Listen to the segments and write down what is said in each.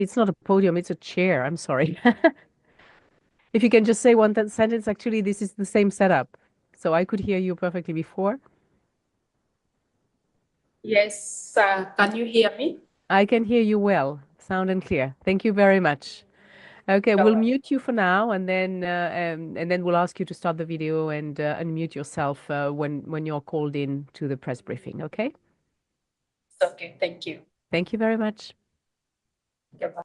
It's not a podium, it's a chair. I'm sorry. If you can just say one sentence, actually, this is the same setup. So I could hear you perfectly before. Yes, can you hear me? I can hear you well, sound and clear. Thank you very much. Okay, we'll Sure. mute you for now, and then we'll ask you to start the video and unmute yourself when you're called in to the press briefing. Okay? Okay, thank you. Thank you very much. Goodbye.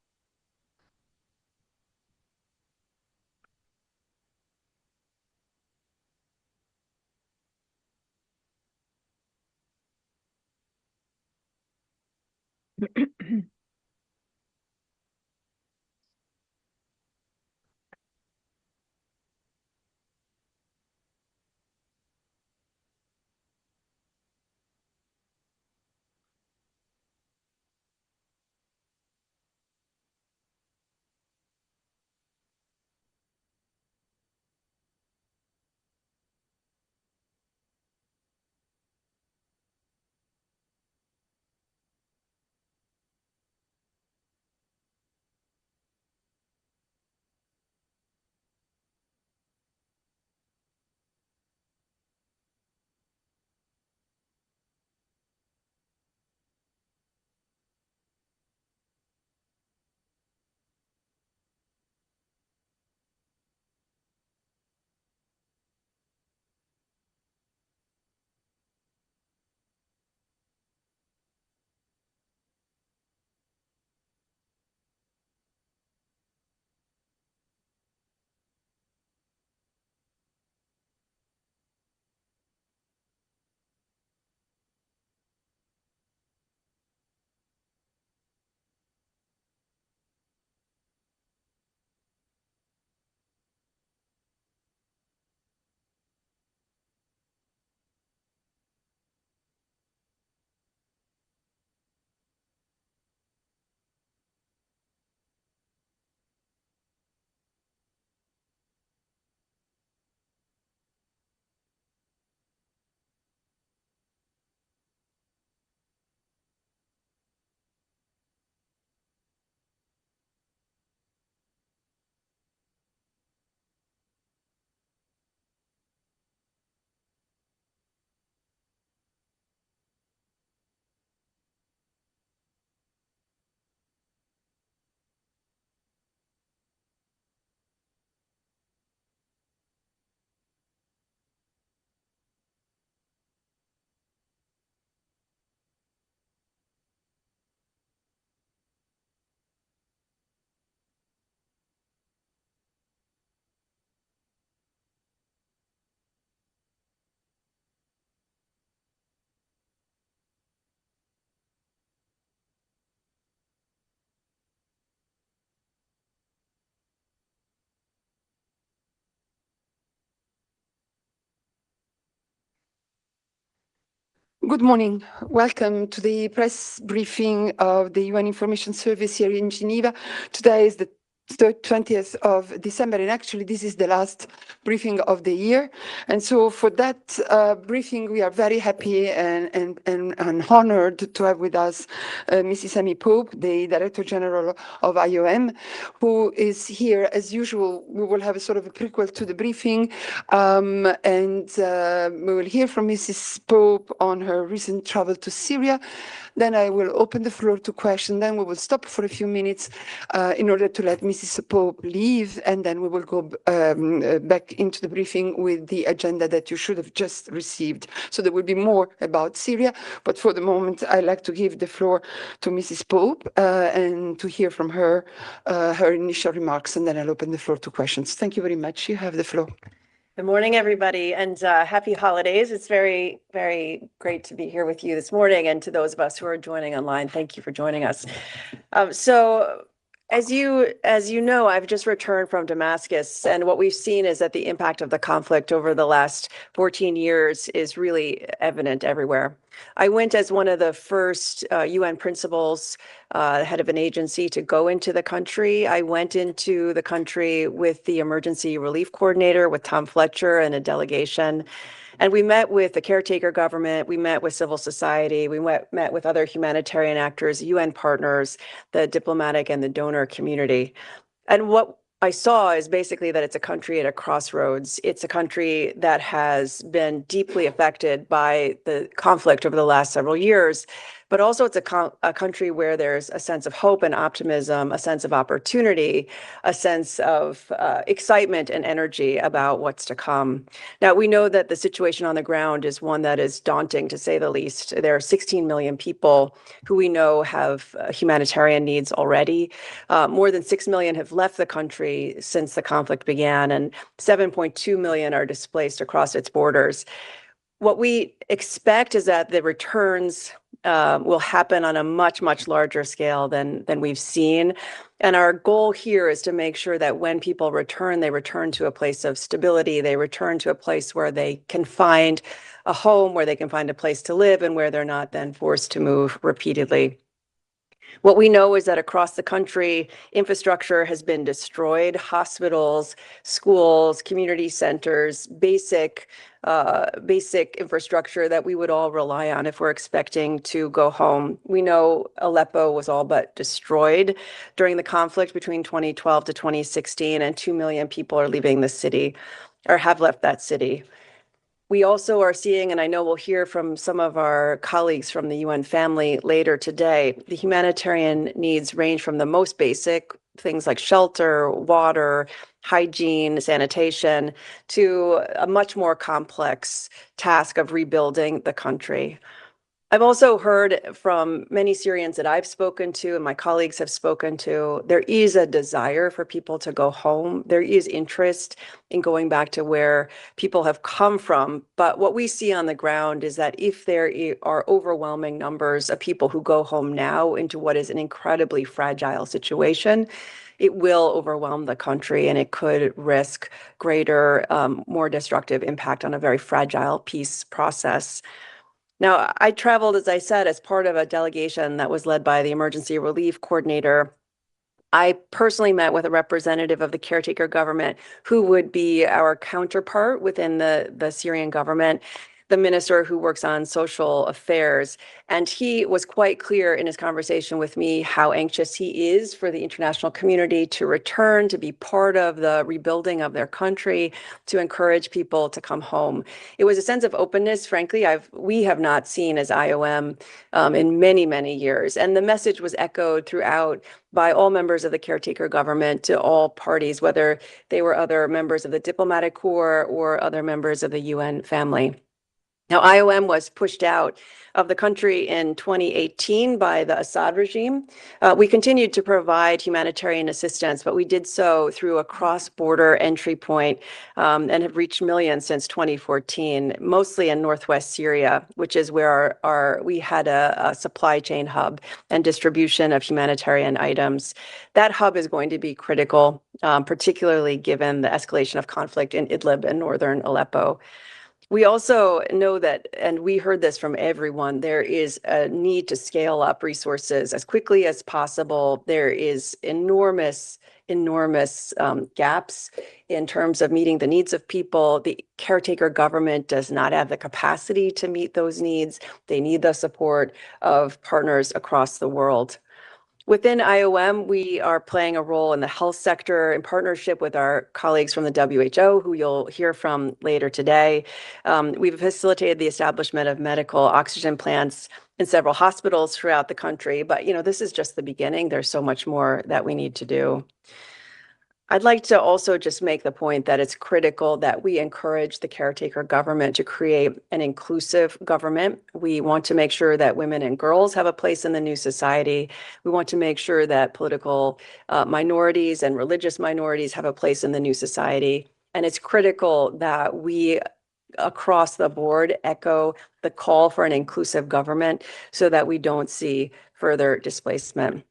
Good morning. Welcome to the press briefing of the UN Information Service here in Geneva. Today is the 20th of December, and actually this is the last briefing of the year. And so for that briefing, we are very happy and honored to have with us Mrs. Amy Pope, the Director General of IOM, who is here as usual. We will have a sort of a prequel to the briefing, and we will hear from Mrs. Pope on her recent travel to Syria. Then I will open the floor to questions. Then we will stop for a few minutes in order to let Mrs. Pope leave, and then we will go back into the briefing with the agenda that you should have just received. So there will be more about Syria, but for the moment, I'd like to give the floor to Mrs. Pope and to hear from her her initial remarks, and then I'll open the floor to questions. Thank you very much. You have the floor. Good morning, everybody, and happy holidays. It's very, very great to be here with you this morning, and to those of us who are joining online, thank you for joining us. As you know, I've just returned from Damascus, and what we've seen is that the impact of the conflict over the last 14 years is really evident everywhere. I went as one of the first UN principals, head of an agency, to go into the country. I went into the country with the emergency relief coordinator, with Tom Fletcher and a delegation. And we met with the caretaker government, we met with civil society, we met with other humanitarian actors, UN partners, the diplomatic and the donor community. And what I saw is basically that it's a country at a crossroads. It's a country that has been deeply affected by the conflict over the last several years, but also it's a country where there's a sense of hope and optimism, a sense of opportunity, a sense of excitement and energy about what's to come. Now, we know that the situation on the ground is one that is daunting, to say the least. There are 16 million people who we know have humanitarian needs already. More than 6 million have left the country since the conflict began, and 7.2 million are displaced across its borders. What we expect is that the returns will happen on a much, much larger scale than we've seen. And our goal here is to make sure that when people return, they return to a place of stability. They return to a place where they can find a home, where they can find a place to live, and where they're not then forced to move repeatedly. What we know is that across the country, infrastructure has been destroyed. Hospitals, schools, community centers, basic infrastructure that we would all rely on if we're expecting to go home. We know Aleppo was all but destroyed during the conflict between 2012 to 2016, and 2 million people are leaving the city or have left that city. We also are seeing, and I know we'll hear from some of our colleagues from the UN family later today, the humanitarian needs range from the most basic, things like shelter, water, hygiene, sanitation, to a much more complex task of rebuilding the country. I've also heard from many Syrians that I've spoken to and my colleagues have spoken to, there is a desire for people to go home. There is interest in going back to where people have come from. But what we see on the ground is that if there are overwhelming numbers of people who go home now into what is an incredibly fragile situation, it will overwhelm the country and it could risk greater, more destructive impact on a very fragile peace process. Now, I traveled, as I said, as part of a delegation that was led by the emergency relief coordinator. I personally met with a representative of the caretaker government who would be our counterpart within the Syrian government, the minister who works on social affairs. And he was quite clear in his conversation with me how anxious he is for the international community to return, to be part of the rebuilding of their country, to encourage people to come home. It was a sense of openness, frankly, we have not seen as IOM in many, many years. And the message was echoed throughout by all members of the caretaker government, to all parties, whether they were other members of the diplomatic corps or other members of the UN family. Now, IOM was pushed out of the country in 2018 by the Assad regime. We continued to provide humanitarian assistance, but we did so through a cross-border entry point and have reached millions since 2014, mostly in northwest Syria, which is where we had a supply chain hub and distribution of humanitarian items. That hub is going to be critical, particularly given the escalation of conflict in Idlib and northern Aleppo. We also know that, and we heard this from everyone, there is a need to scale up resources as quickly as possible. There is enormous gaps in terms of meeting the needs of people. The caretaker government does not have the capacity to meet those needs. They need the support of partners across the world. Within IOM, we are playing a role in the health sector in partnership with our colleagues from the WHO, who you'll hear from later today. We've facilitated the establishment of medical oxygen plants in several hospitals throughout the country. But, this is just the beginning. There's so much more that we need to do. I'd like to also just make the point that it's critical that we encourage the caretaker government to create an inclusive government. We want to make sure that women and girls have a place in the new society. We want to make sure that political minorities and religious minorities have a place in the new society. And it's critical that we, across the board, echo the call for an inclusive government so that we don't see further displacement.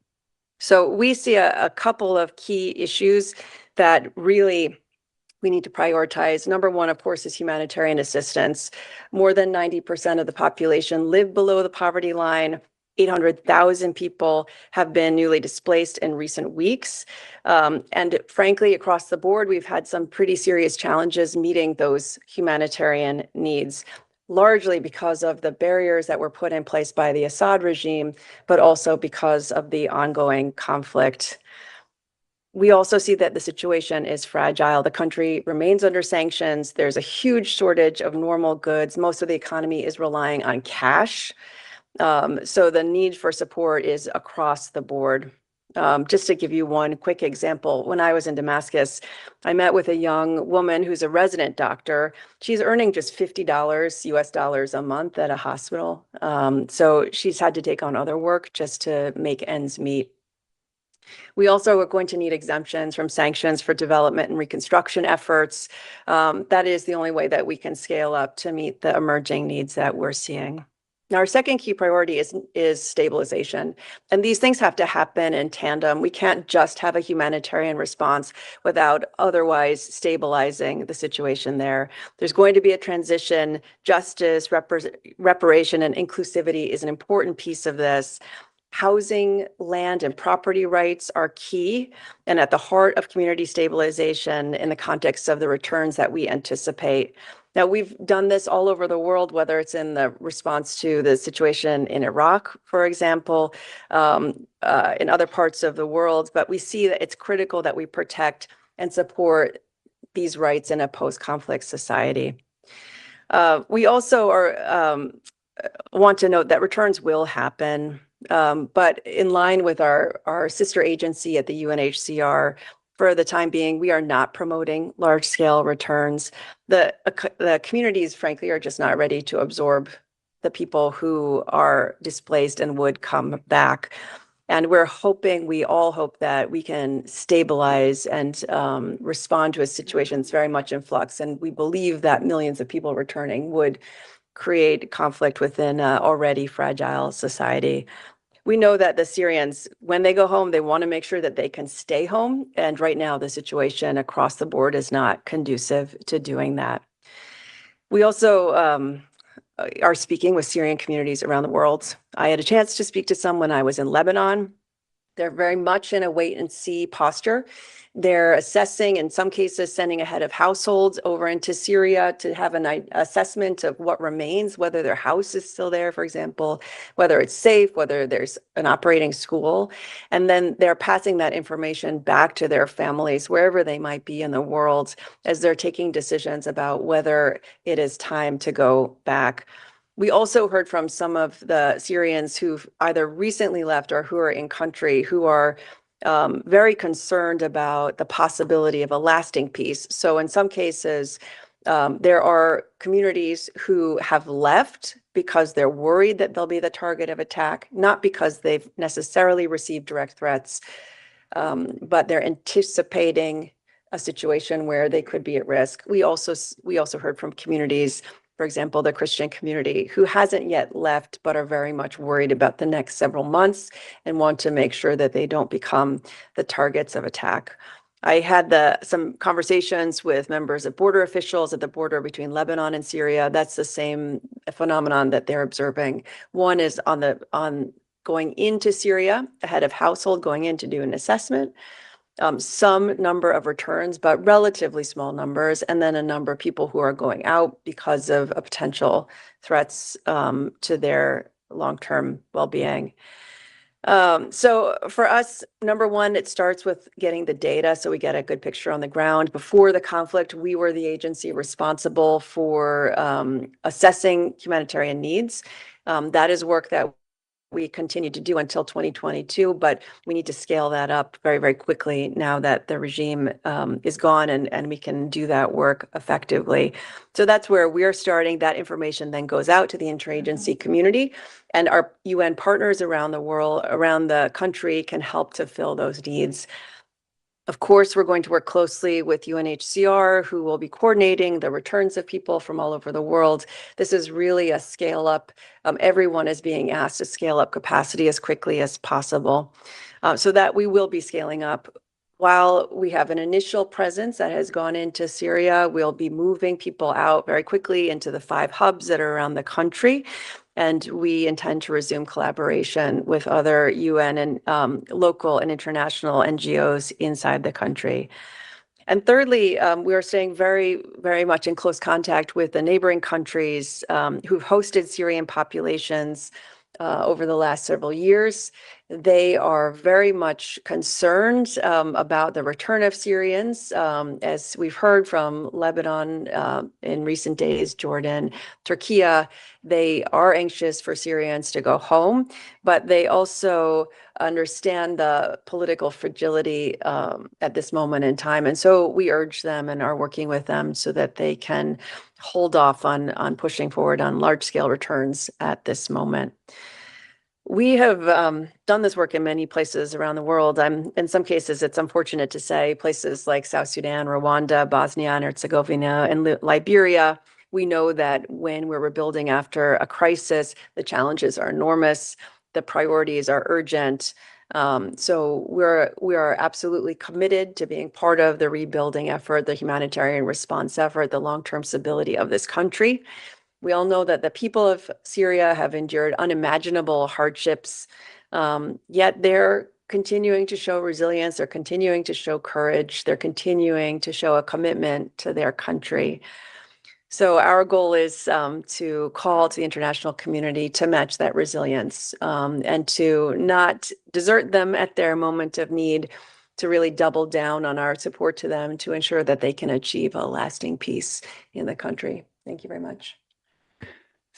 So we see a couple of key issues that really we need to prioritize. Number one, of course, is humanitarian assistance. More than 90% of the population live below the poverty line. 800,000 people have been newly displaced in recent weeks. And frankly, across the board, we've had some pretty serious challenges meeting those humanitarian needs, largely because of the barriers that were put in place by the Assad regime, but also because of the ongoing conflict. We also see that the situation is fragile. The country remains under sanctions. There's a huge shortage of normal goods. Most of the economy is relying on cash. So the need for support is across the board. Just to give you one quick example, when I was in Damascus, I met with a young woman who's a resident doctor. She's earning just $50 US dollars a month at a hospital. So she's had to take on other work just to make ends meet. We also are going to need exemptions from sanctions for development and reconstruction efforts. That is the only way that we can scale up to meet the emerging needs that we're seeing. Now, our second key priority is stabilization. And these things have to happen in tandem. We can't just have a humanitarian response without otherwise stabilizing the situation there. There's going to be a transition. Justice, reparation, and inclusivity is an important piece of this. Housing, land, and property rights are key and at the heart of community stabilization in the context of the returns that we anticipate. Now, we've done this all over the world, whether it's in the response to the situation in Iraq, for example, in other parts of the world, but we see that it's critical that we protect and support these rights in a post-conflict society. We also want to note that returns will happen. But in line with our sister agency at the UNHCR, for the time being, we are not promoting large-scale returns. The communities, frankly, are just not ready to absorb the people who are displaced and would come back. And we all hope that we can stabilize and respond to a situation that's very much in flux. And we believe that millions of people returning would create conflict within an already fragile society. We know that the Syrians, when they go home, they want to make sure that they can stay home. And right now, the situation across the board is not conducive to doing that. We also are speaking with Syrian communities around the world. I had a chance to speak to some when I was in Lebanon. They're very much in a wait and see posture. They're assessing, in some cases, sending a head of households over into Syria to have an assessment of what remains, whether their house is still there, for example, whether it's safe, whether there's an operating school. And then they're passing that information back to their families, wherever they might be in the world, as they're taking decisions about whether it is time to go back. We also heard from some of the Syrians who've either recently left or who are in country who are very concerned about the possibility of a lasting peace. So in some cases, there are communities who have left because they're worried that they'll be the target of attack, not because they've necessarily received direct threats, but they're anticipating a situation where they could be at risk. We also heard from communities, for example, the Christian community, who hasn't yet left, but are very much worried about the next several months and want to make sure that they don't become the targets of attack. I had some conversations with members of border officials at the border between Lebanon and Syria. That's the same phenomenon that they're observing. One is on going into Syria, a head of household going in to do an assessment. Some number of returns, but relatively small numbers, and then a number of people who are going out because of potential threats to their long-term well-being. So for us, number one, it starts with getting the data so we get a good picture on the ground. Before the conflict, we were the agency responsible for assessing humanitarian needs. That is work that we continue to do until 2022, but we need to scale that up very, very quickly now that the regime is gone and we can do that work effectively. So that's where we're starting. That information then goes out to the interagency community, and our UN partners around the world, around the country, can help to fill those needs. Of course, we're going to work closely with UNHCR, who will be coordinating the returns of people from all over the world. This is really a scale up. Everyone is being asked to scale up capacity as quickly as possible, so that we will be scaling up While we have an initial presence that has gone into Syria, we'll be moving people out very quickly into the 5 hubs that are around the country. And we intend to resume collaboration with other UN and local and international NGOs inside the country. And thirdly, we are staying very, very much in close contact with the neighboring countries who've hosted Syrian populations over the last several years. They are very much concerned about the return of Syrians. As we've heard from Lebanon in recent days, Jordan, Turkey, they are anxious for Syrians to go home, but they also understand the political fragility at this moment in time. And so we urge them and are working with them so that they can hold off on pushing forward on large-scale returns at this moment. We have done this work in many places around the world. In some cases, it's unfortunate to say, places like South Sudan, Rwanda, Bosnia and Herzegovina, and Liberia. We know that when we're rebuilding after a crisis, the challenges are enormous, the priorities are urgent. So we are absolutely committed to being part of the rebuilding effort, the humanitarian response effort, the long-term stability of this country. We all know that the people of Syria have endured unimaginable hardships, yet they're continuing to show resilience, they're continuing to show courage, they're continuing to show a commitment to their country. So our goal is to call to the international community to match that resilience and to not desert them at their moment of need, to really double down on our support to them to ensure that they can achieve a lasting peace in the country. Thank you very much.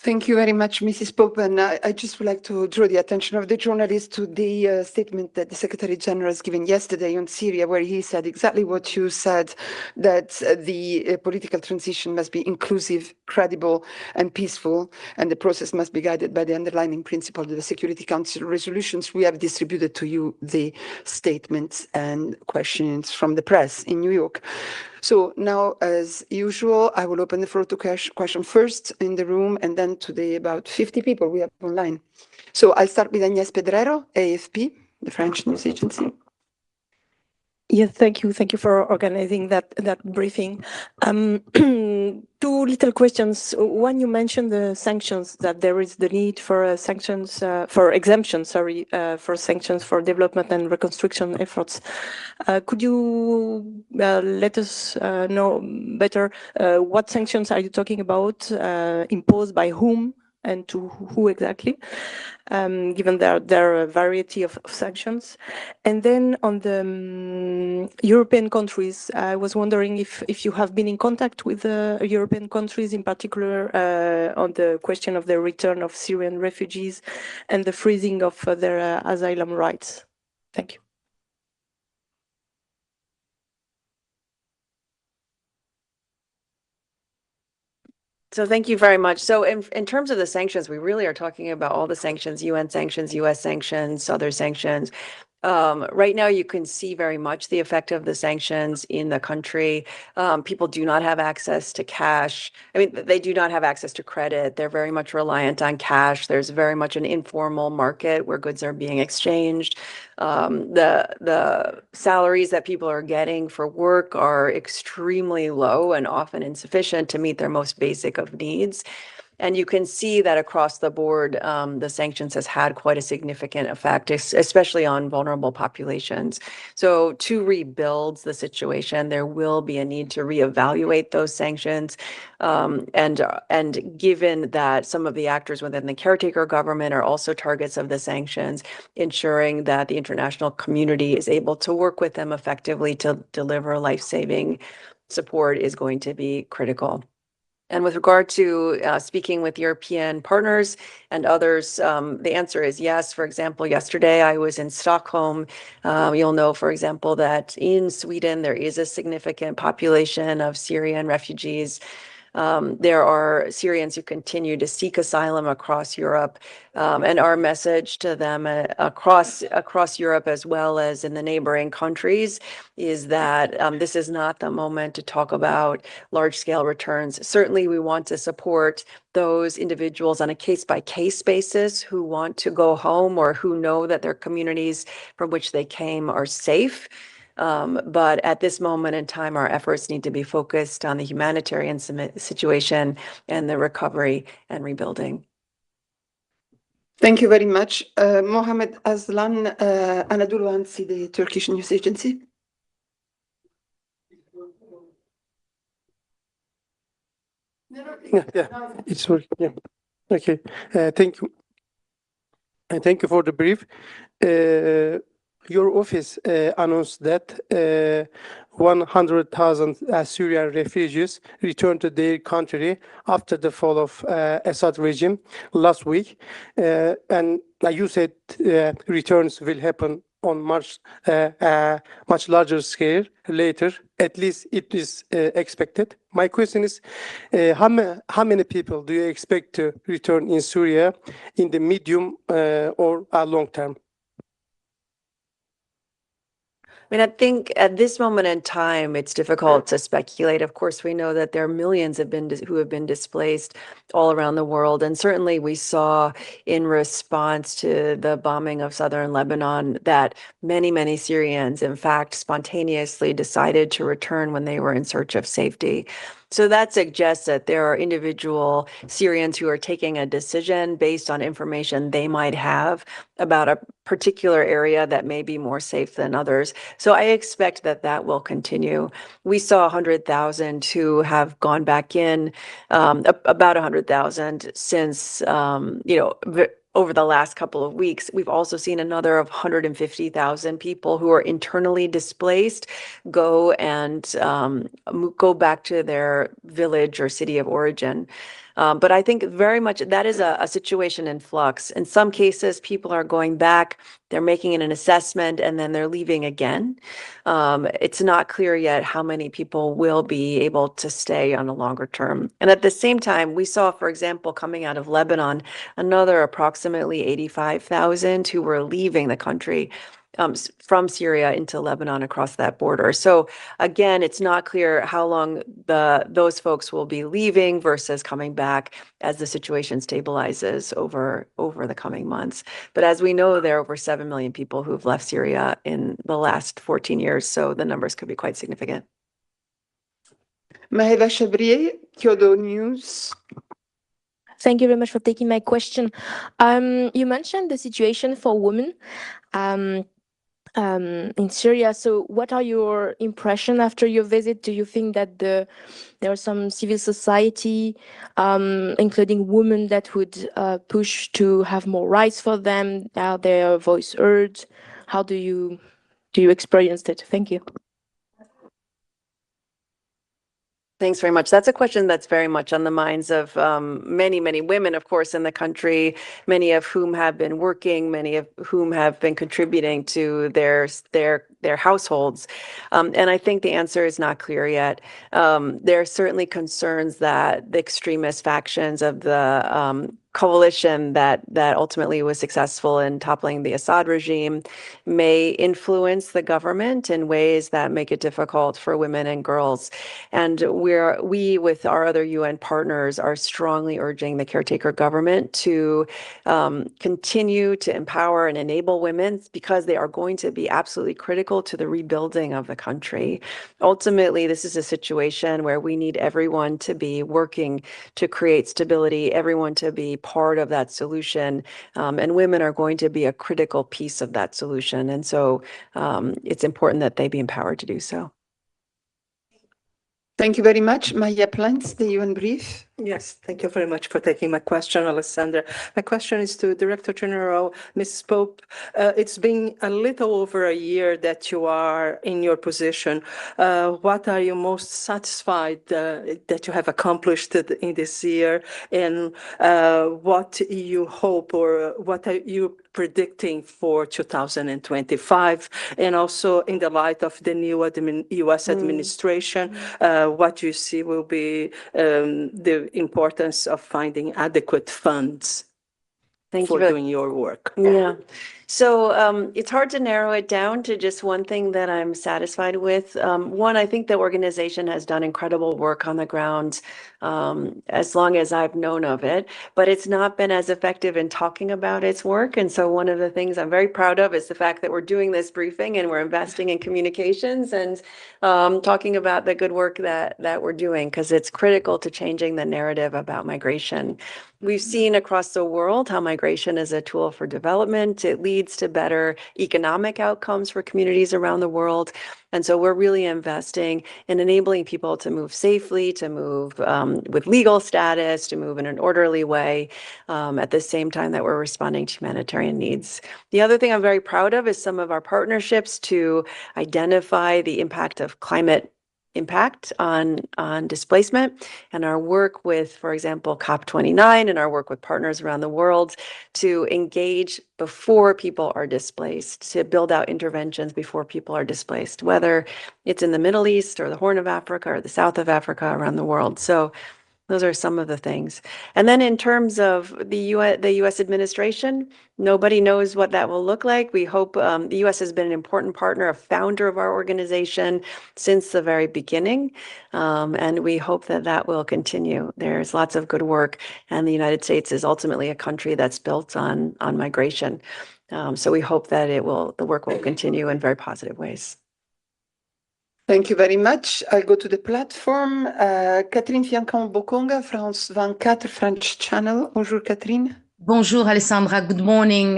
Thank you very much, Mrs. Pope. And I just would like to draw the attention of the journalists to the statement that the Secretary General has given yesterday on Syria, where he said exactly what you said, that the political transition must be inclusive, credible, and peaceful, and the process must be guided by the underlying principle of the Security Council resolutions. We have distributed to you the statements and questions from the press in New York. So now, as usual, I will open the floor to question first in the room and then to the about 50 people we have online. So I'll start with Agnès Pedrero, AFP, the French news agency. Yes, thank you. Thank you for organizing that briefing. Two little questions. One, you mentioned the sanctions, that there is the need for sanctions, for exemptions, for sanctions for development and reconstruction efforts. Could you let us know better what sanctions are you talking about, imposed by whom and to who exactly, given there are a variety of sanctions? And then on the European countries, I was wondering if you have been in contact with European countries, in particular on the question of the return of Syrian refugees and the freezing of their asylum rights. Thank you. So thank you very much. So in terms of the sanctions, we really are talking about all the sanctions, UN sanctions, US sanctions, other sanctions. Right now, you can see very much the effect of the sanctions in the country. People do not have access to cash. I mean, they do not have access to credit. They're very much reliant on cash. There's very much an informal market where goods are being exchanged. The salaries that people are getting for work are extremely low and often insufficient to meet their most basic of needs. And you can see that across the board, the sanctions has had quite a significant effect, especially on vulnerable populations. So to rebuild the situation, there will be a need to reevaluate those sanctions. And given that some of the actors within the caretaker government are also targets of the sanctions, ensuring that the international community is able to work with them effectively to deliver life-saving support is going to be critical. And with regard to speaking with European partners and others, the answer is yes. For example, yesterday I was in Stockholm. You'll know, for example, that in Sweden there is a significant population of Syrian refugees. There are Syrians who continue to seek asylum across Europe, and our message to them across Europe as well as in the neighboring countries is that this is not the moment to talk about large-scale returns. Certainly, we want to support those individuals on a case-by-case basis who want to go home or who know that their communities from which they came are safe. But at this moment in time, our efforts need to be focused on the humanitarian situation and the recovery and rebuilding. Thank you very much. Mohammed Aslan, Anadolu Ansi, the Turkish news agency. Yeah, it's working. Yeah. Okay. Thank you. And thank you for the brief. Your office announced that 100,000 Syrian refugees returned to their country after the fall of Assad regime last week. And you said returns will happen on much larger scale later. At least it is expected. My question is, how many people do you expect to return in Syria in the medium or long term? I mean, I think at this moment in time, it's difficult to speculate. Of course, we know that there are millions who have been displaced all around the world. And certainly we saw in response to the bombing of southern Lebanon that many, many Syrians, in fact, spontaneously decided to return when they were in search of safety. So that suggests that there are individual Syrians who are taking a decision based on information they might have about a particular area that may be more safe than others. So I expect that that will continue. We saw 100,000 who have gone back in, about 100,000 since, over the last couple of weeks. We've also seen another of 150,000 people who are internally displaced go and go back to their village or city of origin. But I think very much that is a situation in flux. In some cases, people are going back, they're making an assessment, and then they're leaving again. It's not clear yet how many people will be able to stay on a longer term. And at the same time, we saw, for example, coming out of Lebanon, another approximately 85,000 who were leaving the country from Syria into Lebanon across that border. So again, it's not clear how long those folks will be leaving versus coming back as the situation stabilizes over the coming months. But as we know, there are over 7 million people who've left Syria in the last 14 years, so the numbers could be quite significant. Maheva Chabrier, Kyodo News. Thank you very much for taking my question. You mentioned the situation for women in Syria. So what are your impressions after your visit? Do you think that there are some civil society, including women, that would push to have more rights for them? Are their voice heard? How do you experience it? Thank you. Thanks very much. That's a question that's very much on the minds of many, many women, of course, in the country, many of whom have been working, many of whom have been contributing to their households. And I think the answer is not clear yet. There are certainly concerns that the extremist factions of the coalition that ultimately was successful in toppling the Assad regime may influence the government in ways that make it difficult for women and girls. And we, with our other UN partners, are strongly urging the caretaker government to continue to empower and enable women, because they are going to be absolutely critical to the rebuilding of the country. Ultimately, this is a situation where we need everyone to be working to create stability, everyone to be part of that solution, and women are going to be a critical piece of that solution. And so it's important that they be empowered to do so. Thank you very much. Maya Plants, the UN Brief. Yes, thank you very much for taking my question, Alessandra. My question is to Director General, Ms. Pope. It's been a little over a year that you are in your position. What are you most satisfied that you have accomplished in this year? And what you hope, or what are you predicting for 2025? And also in the light of the new U.S. administration, what do you see will be the importance of finding adequate funds for doing your work? Yeah. So it's hard to narrow it down to just one thing that I'm satisfied with. One, I think the organization has done incredible work on the ground as long as I've known of it, but it's not been as effective in talking about its work. And so one of the things I'm very proud of is the fact that we're doing this briefing and we're investing in communications and talking about the good work that we're doing, because it's critical to changing the narrative about migration. We've seen across the world how migration is a tool for development. It leads to better economic outcomes for communities around the world. And so we're really investing in enabling people to move safely, to move with legal status, to move in an orderly way, at the same time that we're responding to humanitarian needs. The other thing I'm very proud of is some of our partnerships to identify the impact of climate impact on displacement, and our work with, for example, COP29 and our work with partners around the world to engage before people are displaced, to build out interventions before people are displaced, whether it's in the Middle East or the Horn of Africa or the South of Africa, around the world. So those are some of the things. And then in terms of the U.S. administration, nobody knows what that will look like. We hope the U.S. has been an important partner, a founder of our organization since the very beginning. And we hope that that will continue. There's lots of good work, and the United States is ultimately a country that's built on migration. So we hope that the work will continue in very positive ways. Thank you very much. I go to the platform. Catherine Fiancon-Bokonga, France 24, French channel. Bonjour, Catherine. Bonjour, Alessandra. Good morning,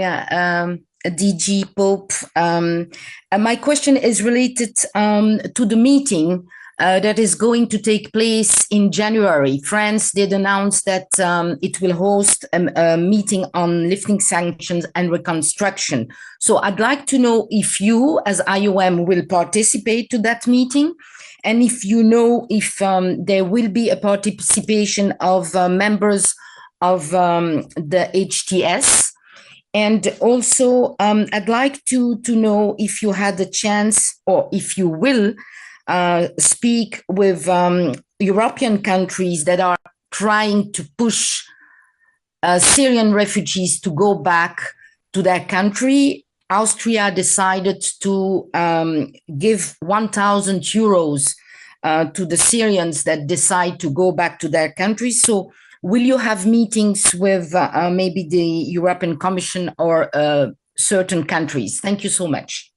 DG Pope. My question is related to the meeting that is going to take place in January. France did announce that it will host a meeting on lifting sanctions and reconstruction. So I'd like to know if you, as IOM, will participate to that meeting, and if you know if there will be a participation of members of the HTS. And also, I'd like to know if you had the chance, or if you will, speak with European countries that are trying to push Syrian refugees to go back to their country. Austria decided to give 1,000 euros to the Syrians that decide to go back to their country. So will you have meetings with maybe the European Commission or certain countries? Thank you so much.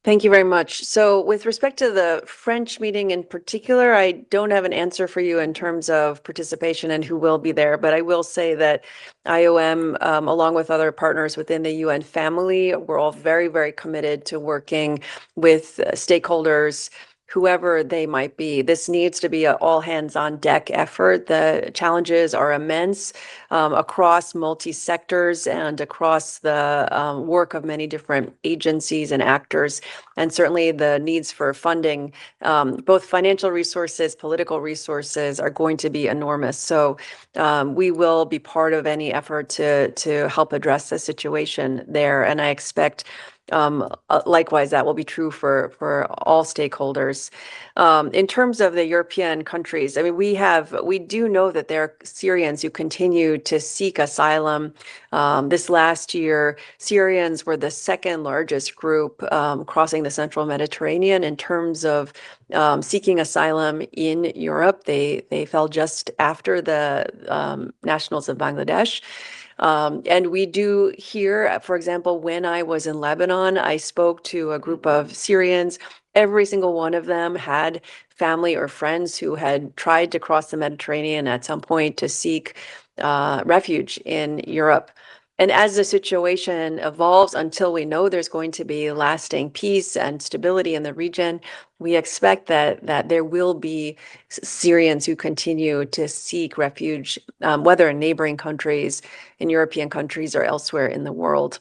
Thank you very much. So with respect to the French meeting in particular, I don't have an answer for you in terms of participation and who will be there, but I will say that IOM, along with other partners within the UN family, we're all very, very committed to working with stakeholders, whoever they might be. This needs to be an all-hands-on-deck effort. The challenges are immense across multi-sectors and across the work of many different agencies and actors. And certainly the needs for funding, both financial resources, political resources, are going to be enormous. So we will be part of any effort to help address the situation there. And I expect likewise, that will be true for all stakeholders. In terms of the European countries, I mean, we do know that there are Syrians who continue to seek asylum. This last year, Syrians were the second largest group crossing the central Mediterranean in terms of seeking asylum in Europe. They fell just after the nationals of Bangladesh. And we do hear, for example, when I was in Lebanon, I spoke to a group of Syrians. Every single one of them had family or friends who had tried to cross the Mediterranean at some point to seek refuge in Europe. And as the situation evolves, until we know there's going to be lasting peace and stability in the region, we expect that there will be Syrians who continue to seek refuge, whether in neighboring countries, in European countries, or elsewhere in the world.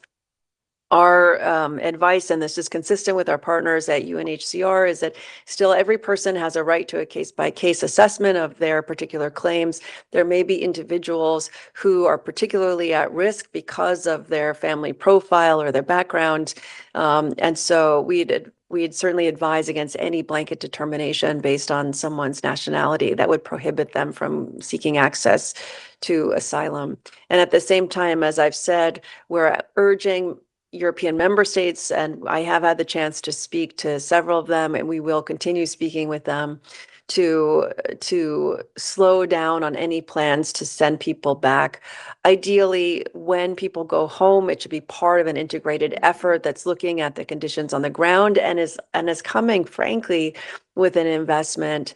Our advice, and this is consistent with our partners at UNHCR, is that still every person has a right to a case-by-case assessment of their particular claims. There may be individuals who are particularly at risk because of their family profile or their background. And so we'd we'd certainly advise against any blanket determination based on someone's nationality that would prohibit them from seeking access to asylum. And at the same time, as I've said, we're urging European member states, and I have had the chance to speak to several of them, and we will continue speaking with them to slow down on any plans to send people back. Ideally, when people go home, it should be part of an integrated effort that's looking at the conditions on the ground and is coming, frankly, with an investment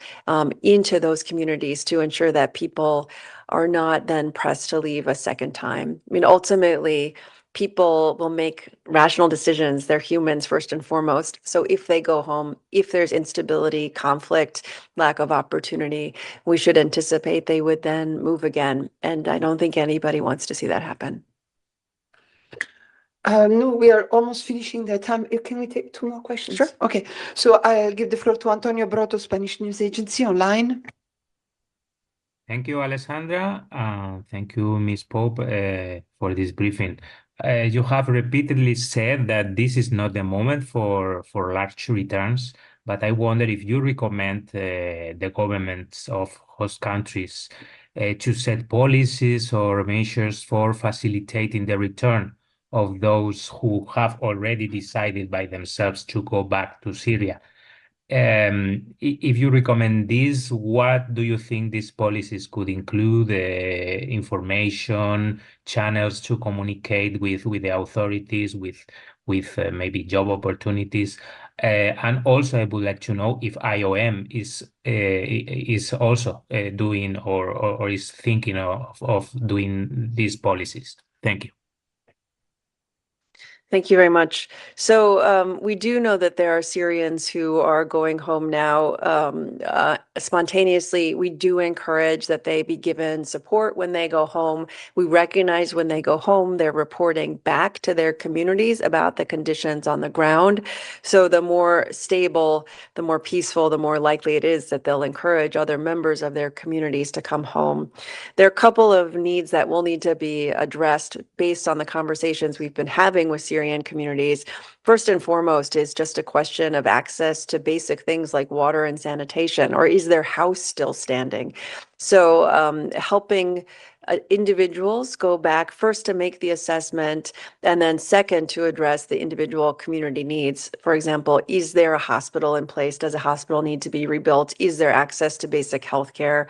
into those communities to ensure that people are not then pressed to leave a second time. I mean, ultimately, people will make rational decisions. They're humans first and foremost. So if they go home, if there's instability, conflict, lack of opportunity, we should anticipate they would then move again. And I don't think anybody wants to see that happen. No, we are almost finishing the time. Can we take 2 more questions? Sure. Okay. So I'll give the floor to Antonio Broto, Spanish News Agency online. Thank you, Alessandra. Thank you, Ms. Pope, for this briefing. You have repeatedly said that this is not the moment for large returns, but I wonder if you recommend the governments of host countries to set policies or measures for facilitating the return of those who have already decided by themselves to go back to Syria. If you recommend this, what do you think these policies could include? Information, channels to communicate with the authorities, with maybe job opportunities, and also I would like to know if IOM is also doing or is thinking of doing these policies. Thank you. Thank you very much. So we do know that there are Syrians who are going home now spontaneously. We do encourage that they be given support when they go home. We recognize when they go home, they're reporting back to their communities about the conditions on the ground. So the more stable, the more peaceful, the more likely it is that they'll encourage other members of their communities to come home. There are a couple of needs that will need to be addressed based on the conversations we've been having with Syrian communities. First and foremost is just a question of access to basic things like water and sanitation, or is their house still standing? So helping individuals go back first to make the assessment, and then second to address the individual community needs. For example, is there a hospital in place? Does a hospital need to be rebuilt? Is there access to basic health care?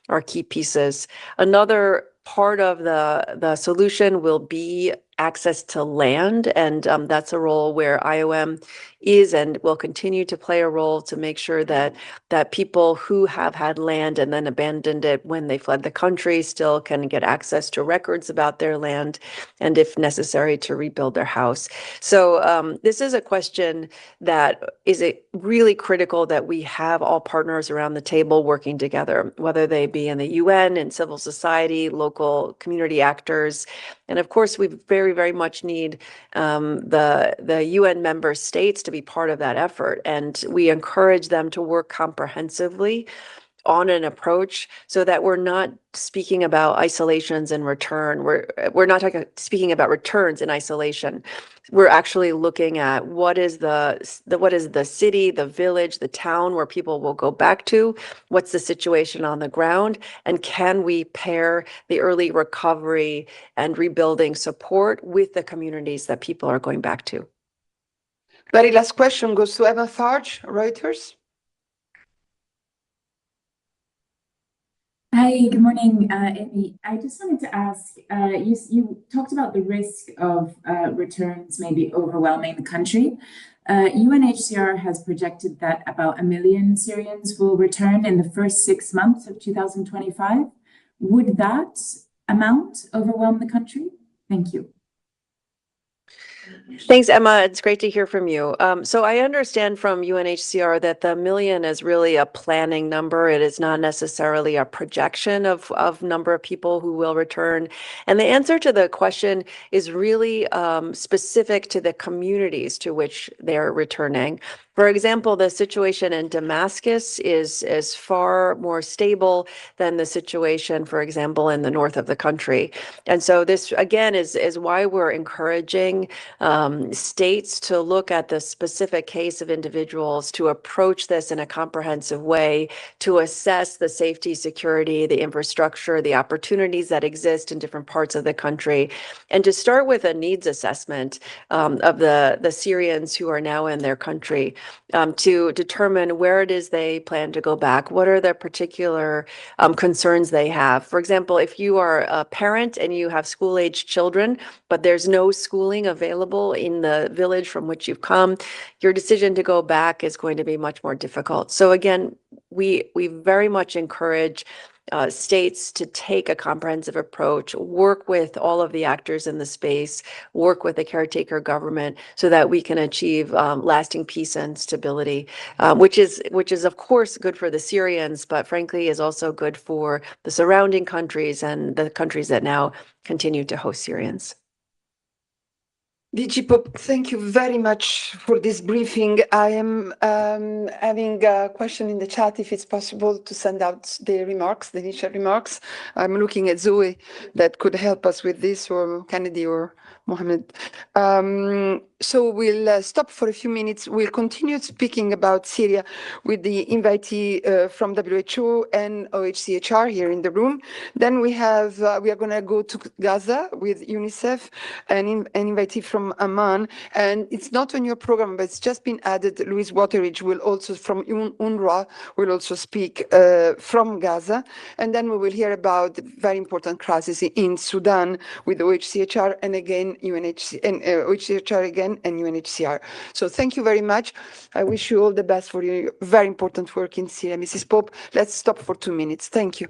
Are key pieces. Another part of the solution will be access to land, and that's a role where IOM is and will continue to play a role to make sure that people who have had land and then abandoned it when they fled the country still can get access to records about their land, and if necessary to rebuild their house. So this is a question that is really critical that we have all partners around the table working together, whether they be in the UN and civil society, local community actors. And of course, we very, very much need the UN member states to be part of that effort. And we encourage them to work comprehensively on an approach so that we're not speaking about isolations and return. We're not speaking about returns in isolation. We're actually looking at what is the city, the village, the town where people will go back to, what's the situation on the ground, and can we pair the early recovery and rebuilding support with the communities that people are going back to. Very last question goes to Emma Tharge, Reuters. Hi, good morning, Amy. I just wanted to ask, you talked about the risk of returns maybe overwhelming the country. UNHCR has projected that about 1 million Syrians will return in the first 6 months of 2025. Would that amount overwhelm the country? Thank you. Thanks, Emma. It's great to hear from you. So I understand from UNHCR that the 1 million is really a planning number. It is not necessarily a projection of number of people who will return. And the answer to the question is really specific to the communities to which they're returning. For example, the situation in Damascus is far more stable than the situation, for example, in the north of the country. And so this, again, is why we're encouraging states to look at the specific case of individuals, to approach this in a comprehensive way, to assess the safety, security, the infrastructure, the opportunities that exist in different parts of the country, and to start with a needs assessment of the Syrians who are now in their country. To determine where it is they plan to go back, what are the particular concerns they have. For example, if you are a parent and you have school-aged children, but there's no schooling available in the village from which you've come, your decision to go back is going to be much more difficult. So again, we very much encourage states to take a comprehensive approach, work with all of the actors in the space, work with the caretaker government so that we can achieve lasting peace and stability, which is of course good for the Syrians, but frankly is also good for the surrounding countries and the countries that now continue to host Syrians. DG Pope, thank you very much for this briefing. I am having a question in the chat, if it's possible to send out the remarks, the initial remarks. I'm looking at Zoe that could help us with this, or Kennedy or Mohammed. So we'll stop for a few minutes. We'll continue speaking about Syria with the invitee from WHO and OHCHR here in the room. Then we are going to go to Gaza with UNICEF and an invitee from Amman. And it's not on your program, but it's just been added. Louise Wateridge will also, from UNRWA, will also speak from Gaza. And then we will hear about the very important crisis in Sudan with OHCHR and again UNHCR and OHCHR again and UNHCR. So thank you very much. I wish you all the best for your very important work in Syria. Mrs. Pope, let's stop for 2 minutes. Thank you.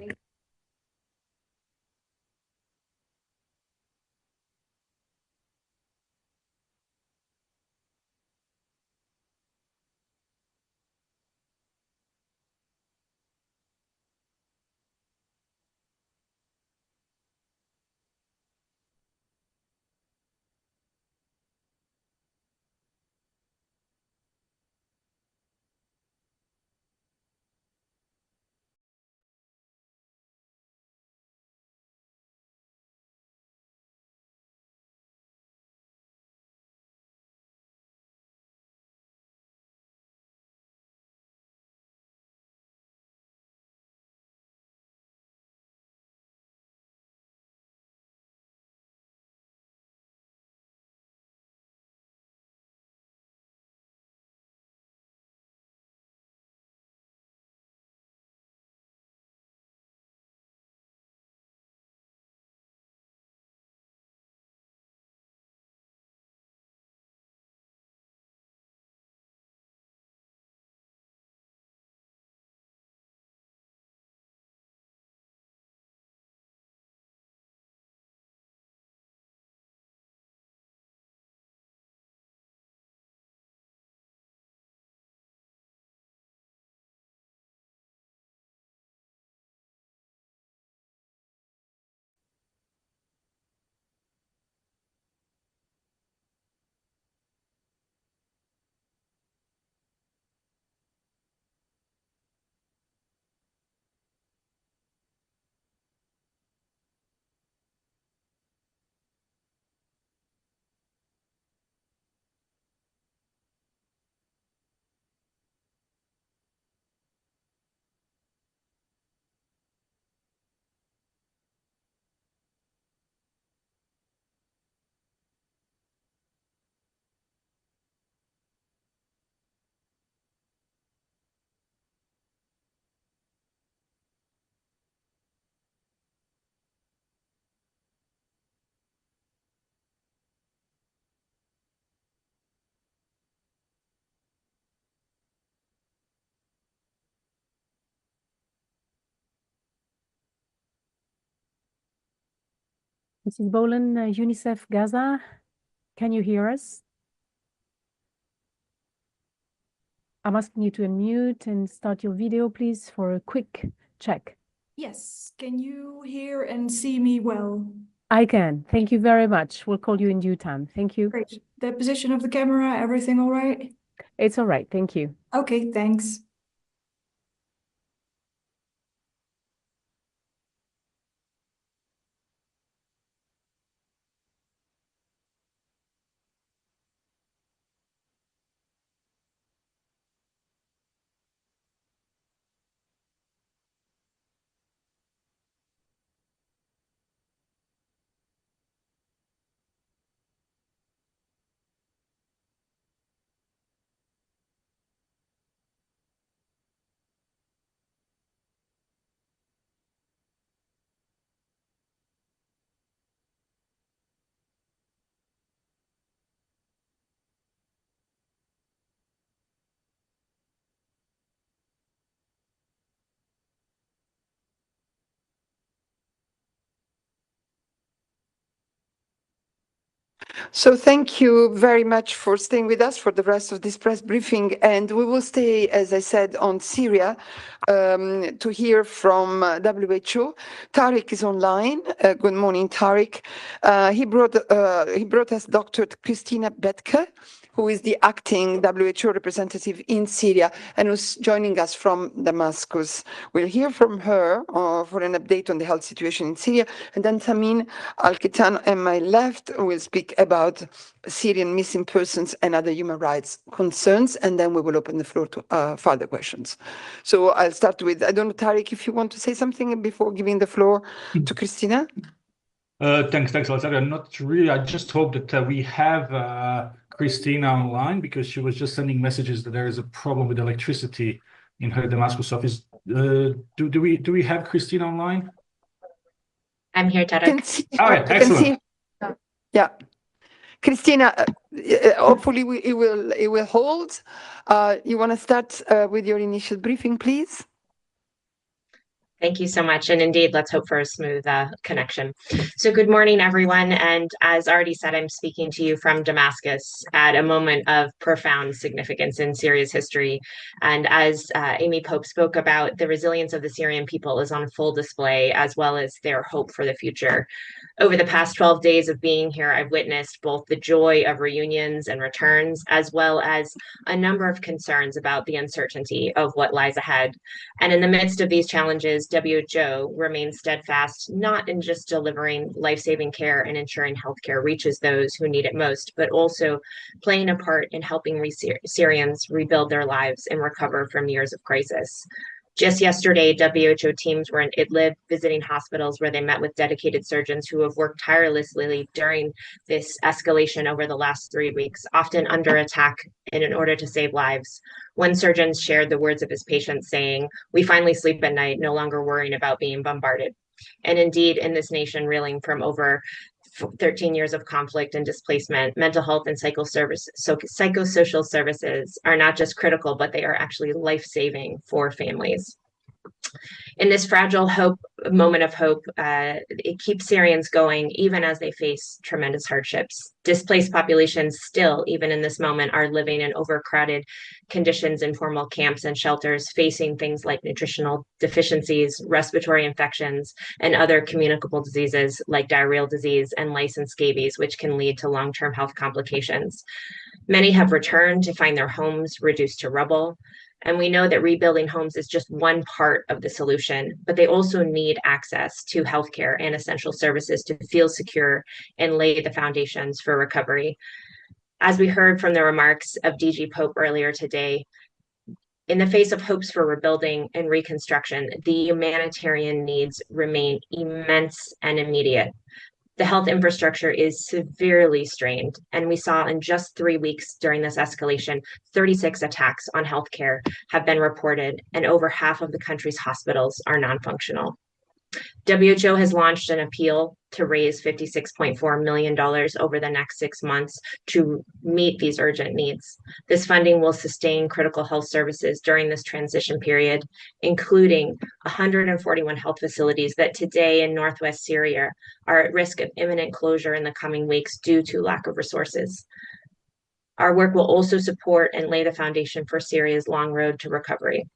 Mrs. Bolan, UNICEF Gaza, can you hear us? I'm asking you to unmute and start your video, please, for a quick check. Yes, can you hear and see me well? I can. Thank you very much. We'll call you in due time. Thank you. Great. The position of the camera, everything all right? It's all right. Thank you. Okay, thanks. So thank you very much for staying with us for the rest of this press briefing. And we will stay, as I said, on Syria to hear from WHO. Tariq is online. Good morning, Tariq. He brought us Dr. Christina Betke, who is the acting WHO representative in Syria and who's joining us from Damascus. We'll hear from her for an update on the health situation in Syria. And then Samin Al-Kitan on my left will speak about Syrian missing persons and other human rights concerns. And then we will open the floor to further questions. So I'll start with, I don't know, Tariq, if you want to say something before giving the floor to Christina. Thanks, Alexandra. Not really. I just hope that we have Christina online because she was just sending messages that there is a problem with electricity in her Damascus office. Do we have Christina online? I'm here, Tarek. Oh, yeah, excellent. Yeah. Christina, hopefully it will hold. You want to start with your initial briefing, please? Thank you so much. And indeed, let's hope for a smooth connection. So good morning, everyone. And as already said, I'm speaking to you from Damascus at a moment of profound significance in Syria's history. And as Amy Pope spoke about, the resilience of the Syrian people is on full display, as well as their hope for the future. Over the past 12 days of being here, I've witnessed both the joy of reunions and returns, as well as a number of concerns about the uncertainty of what lies ahead. And in the midst of these challenges, WHO remains steadfast, not in just delivering life-saving care and ensuring healthcare reaches those who need it most, but also playing a part in helping Syrians rebuild their lives and recover from years of crisis. Just yesterday, WHO teams were in Idlib visiting hospitals where they met with dedicated surgeons who have worked tirelessly during this escalation over the last 3 weeks, often under attack and in order to save lives. One surgeon shared the words of his patients saying, "We finally sleep at night, no longer worrying about being bombarded." And indeed, in this nation reeling from over 13 years of conflict and displacement, mental health and psychosocial services are not just critical, but they are actually life-saving for families. In this fragile moment of hope, it keeps Syrians going even as they face tremendous hardships. Displaced populations still, even in this moment, are living in overcrowded conditions in formal camps and shelters, facing things like nutritional deficiencies, respiratory infections, and other communicable diseases like diarrheal disease and lice and scabies, which can lead to long-term health complications. Many have returned to find their homes reduced to rubble. And we know that rebuilding homes is just one part of the solution, but they also need access to healthcare and essential services to feel secure and lay the foundations for recovery. As we heard from the remarks of DG Pope earlier today, in the face of hopes for rebuilding and reconstruction, the humanitarian needs remain immense and immediate. The health infrastructure is severely strained, and we saw in just 3 weeks during this escalation, 36 attacks on healthcare have been reported, and over half of the country's hospitals are non-functional. WHO has launched an appeal to raise $56.4 million over the next 6 months to meet these urgent needs. This funding will sustain critical health services during this transition period, including 141 health facilities that today in Northwest Syria are at risk of imminent closure in the coming weeks due to lack of resources. Our work will also support and lay the foundation for Syria's long road to recovery.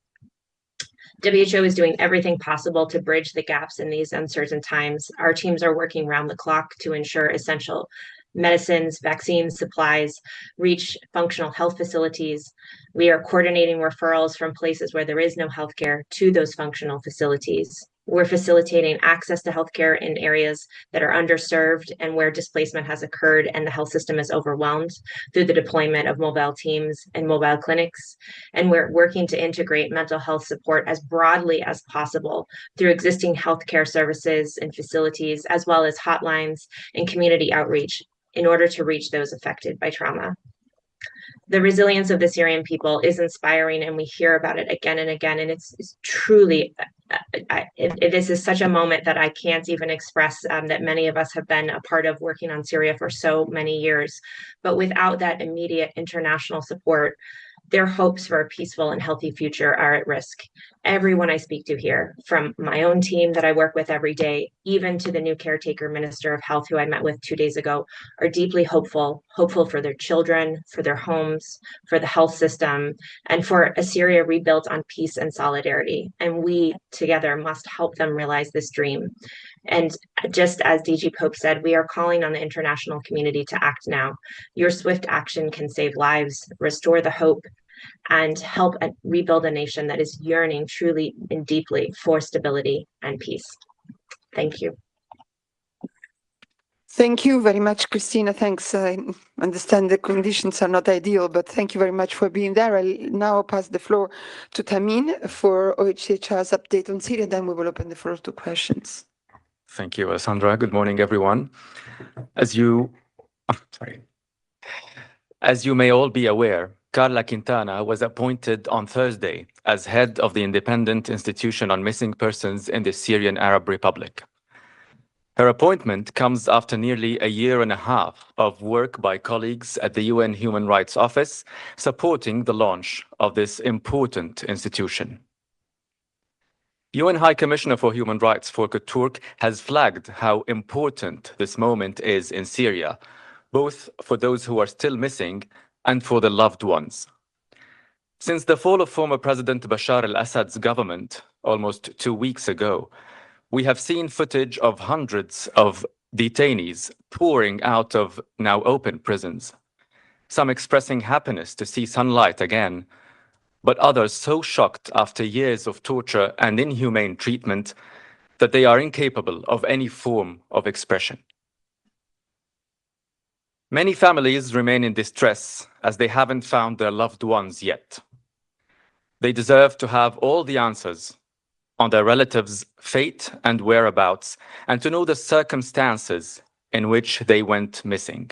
WHO is doing everything possible to bridge the gaps in these uncertain times. Our teams are working round the clock to ensure essential medicines, vaccines, supplies reach functional health facilities. We are coordinating referrals from places where there is no healthcare to those functional facilities. We're facilitating access to healthcare in areas that are underserved and where displacement has occurred and the health system is overwhelmed through the deployment of mobile teams and mobile clinics. And we're working to integrate mental health support as broadly as possible through existing healthcare services and facilities, as well as hotlines and community outreach in order to reach those affected by trauma. The resilience of the Syrian people is inspiring, and we hear about it again and again. And it's truly, this is such a moment that I can't even express, that many of us have been a part of working on Syria for so many years. But without that immediate international support, their hopes for a peaceful and healthy future are at risk. Everyone I speak to here, from my own team that I work with every day, even to the new caretaker minister of health who I met with 2 days ago, are deeply hopeful for their children, for their homes, for the health system, and for a Syria rebuilt on peace and solidarity. And we together must help them realize this dream. And just as DG Pope said, we are calling on the international community to act now. Your swift action can save lives, restore the hope, and help rebuild a nation that is yearning truly and deeply for stability and peace. Thank you. Thank you very much, Christina. Thanks. I understand the conditions are not ideal, but thank you very much for being there. I'll now pass the floor to Tamim for OHCHR's update on Syria. Then we will open the floor to questions. Thank you, Alessandra. Good morning, everyone. As you may all be aware, Carla Quintana was appointed on Thursday as head of the Independent Institution on Missing Persons in the Syrian Arab Republic. Her appointment comes after nearly a year and a half of work by colleagues at the UN Human Rights Office supporting the launch of this important institution. UN High Commissioner for Human Rights Volker Turk has flagged how important this moment is in Syria, both for those who are still missing and for the loved ones. Since the fall of former President Bashar al-Assad's government almost 2 weeks ago, we have seen footage of hundreds of detainees pouring out of now open prisons, some expressing happiness to see sunlight again, but others so shocked after years of torture and inhumane treatment that they are incapable of any form of expression. Many families remain in distress as they haven't found their loved ones yet. They deserve to have all the answers on their relatives' fate and whereabouts, and to know the circumstances in which they went missing.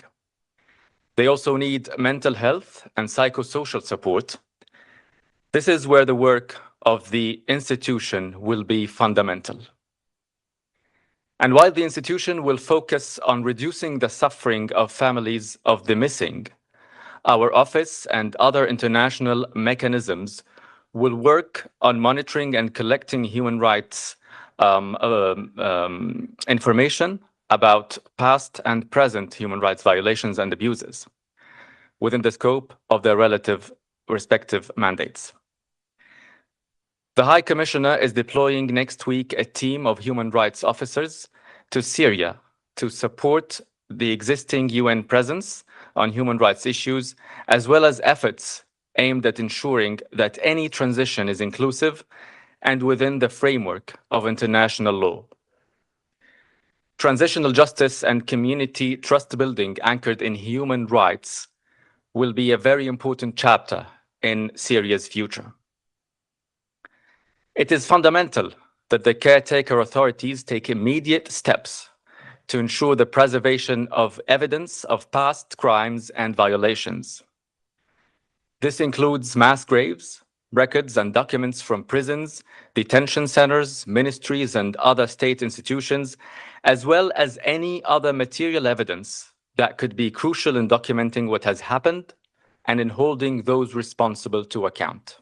They also need mental health and psychosocial support. This is where the work of the institution will be fundamental. And while the institution will focus on reducing the suffering of families of the missing, our office and other international mechanisms will work on monitoring and collecting human rights information about past and present human rights violations and abuses within the scope of their respective mandates. The High Commissioner is deploying next week a team of human rights officers to Syria to support the existing UN presence on human rights issues, as well as efforts aimed at ensuring that any transition is inclusive and within the framework of international law. Transitional justice and community trust building anchored in human rights will be a very important chapter in Syria's future. It is fundamental that the caretaker authorities take immediate steps to ensure the preservation of evidence of past crimes and violations. This includes mass graves, records and documents from prisons, detention centers, ministries, and other state institutions, as well as any other material evidence that could be crucial in documenting what has happened and in holding those responsible to account.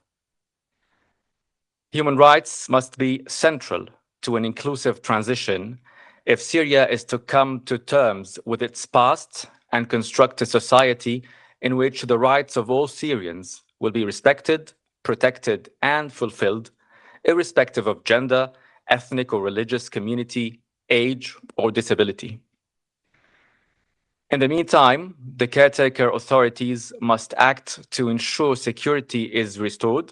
Human rights must be central to an inclusive transition if Syria is to come to terms with its past and construct a society in which the rights of all Syrians will be respected, protected, and fulfilled, irrespective of gender, ethnic or religious community, age, or disability. In the meantime, the caretaker authorities must act to ensure security is restored,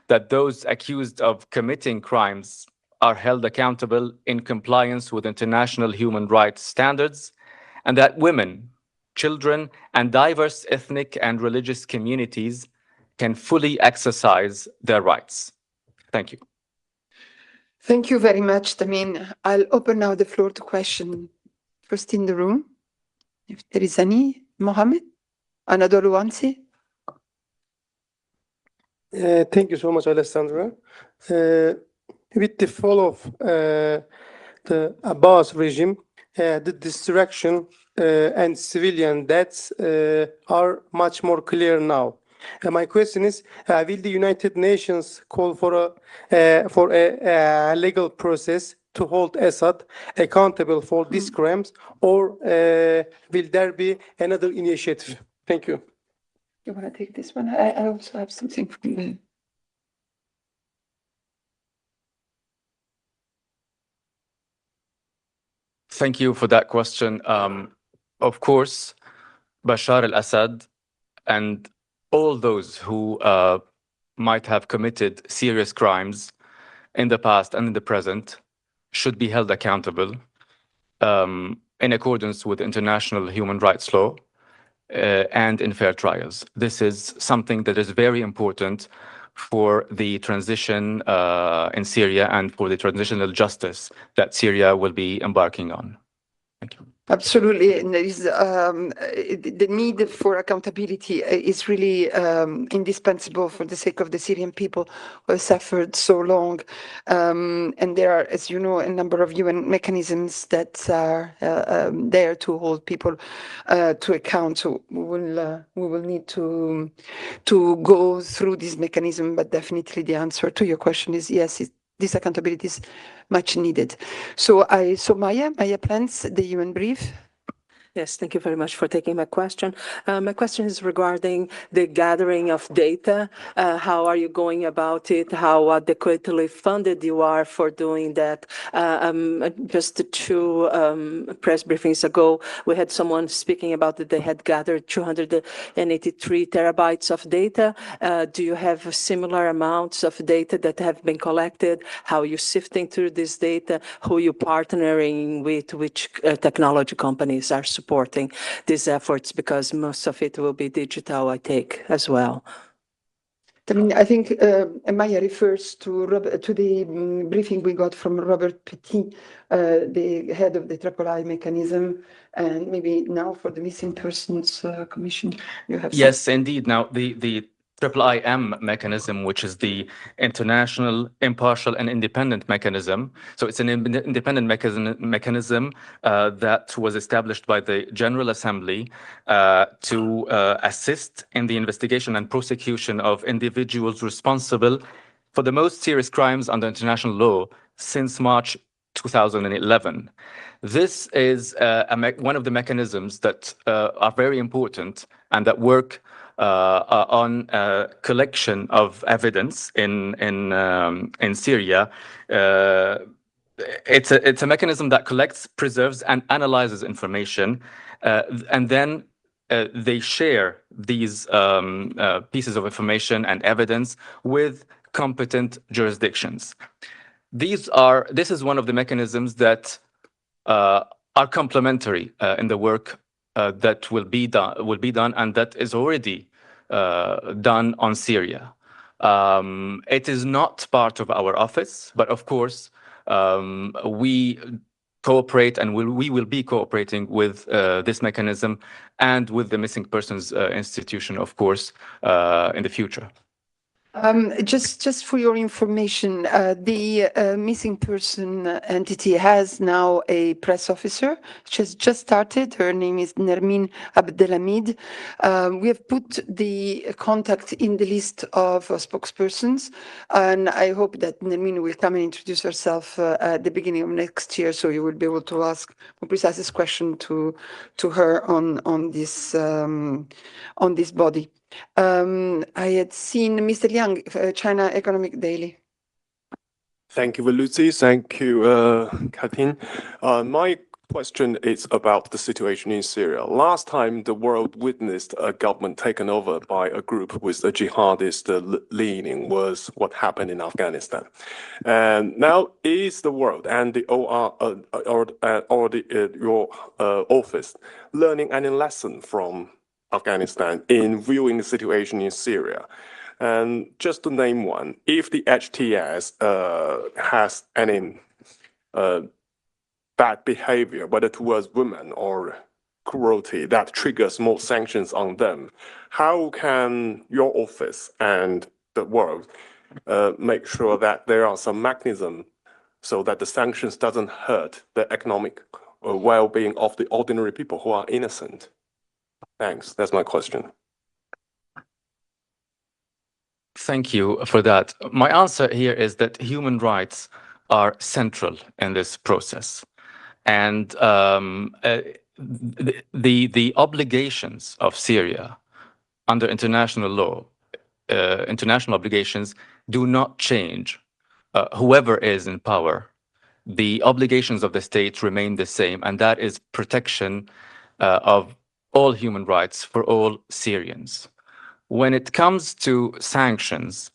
that those accused of committing crimes are held accountable in compliance with international human rights standards, and that women, children, and diverse ethnic and religious communities can fully exercise their rights. Thank you. Thank you very much, Tamin. I'll open now the floor to question. First in the room, if there is any. Mohammed? Anadolu Wansi? Thank you so much, Alessandra. With the fall of the Abbas regime, the distraction and civilian deaths are much more clear now. My question is, will the United Nations call for a legal process to hold Assad accountable for these crimes, or will there be another initiative? Thank you. You want to take this one? I also have something from you. Thank you for that question. Of course, Bashar al-Assad and all those who might have committed serious crimes in the past and in the present should be held accountable in accordance with international human rights law and in fair trials. This is something that is very important for the transition in Syria and for the transitional justice that Syria will be embarking on. Thank you. Absolutely, and there is the need for accountability is really indispensable for the sake of the Syrian people who have suffered so long. And there are, as you know, a number of UN mechanisms that are there to hold people to account. So we will need to go through this mechanism. But definitely, the answer to your question is yes. This accountability is much needed. So Maya plans the UN brief. Yes, thank you very much for taking my question. My question is regarding the gathering of data. How are you going about it? How adequately funded you are for doing that? Just 2 press briefings ago, we had someone speaking about that they had gathered 283 terabytes of data. Do you have similar amounts of data that have been collected? How are you sifting through this data? Who are you partnering with? Which technology companies are supporting these efforts, because most of it will be digital, I take, as well. I mean, I think Maya refers to the briefing we got from Robert Petit, the head of the III mechanism, and maybe now for the Missing Persons Commission, you have. Yes, indeed. Now, the IIIM mechanism, which is the International Impartial and Independent Mechanism. So it's an independent mechanism that was established by the General Assembly to assist in the investigation and prosecution of individuals responsible for the most serious crimes under international law since March 2011. This is one of the mechanisms that are very important and that work on collection of evidence in Syria. It's a mechanism that collects, preserves, and analyzes information, and then they share these pieces of information and evidence with competent jurisdictions. This is one of the mechanisms that are complementary in the work that will be done and that is already done on Syria. It is not part of our office, but of course we cooperate and we will be cooperating with this mechanism and with the Missing Persons Institution, of course, in the future. Just for your information, the missing person entity has now a press officer. She has just started. Her name is Nermin Abdelhamid. We have put the contact in the list of spokespersons, and I hope that Nermin will come and introduce herself at the beginning of next year, so you will be able to ask more precise question to her on this body. I had seen Mr. Liang, China Economic Daily. Thank you, Lucy. Thank you, Katin. My question is about the situation in Syria. Last time the world witnessed a government taken over by a group with a jihadist leaning was what happened in Afghanistan. And now is the world and the your office learning any lesson from Afghanistan in viewing the situation in Syria? And just to name one, if the HTS has any bad behavior, whether towards women or cruelty, that triggers more sanctions on them, how can your office and the world make sure that there are some mechanism so that the sanctions doesn't hurt the economic well-being of the ordinary people who are innocent? Thanks. That's my question. Thank you for that. My answer here is that human rights are central in this process. And the obligations of Syria under international law, international obligations do not change whoever is in power. The obligations of the state remain the same, and that is protection of all human rights for all Syrians. When it comes to sanctions,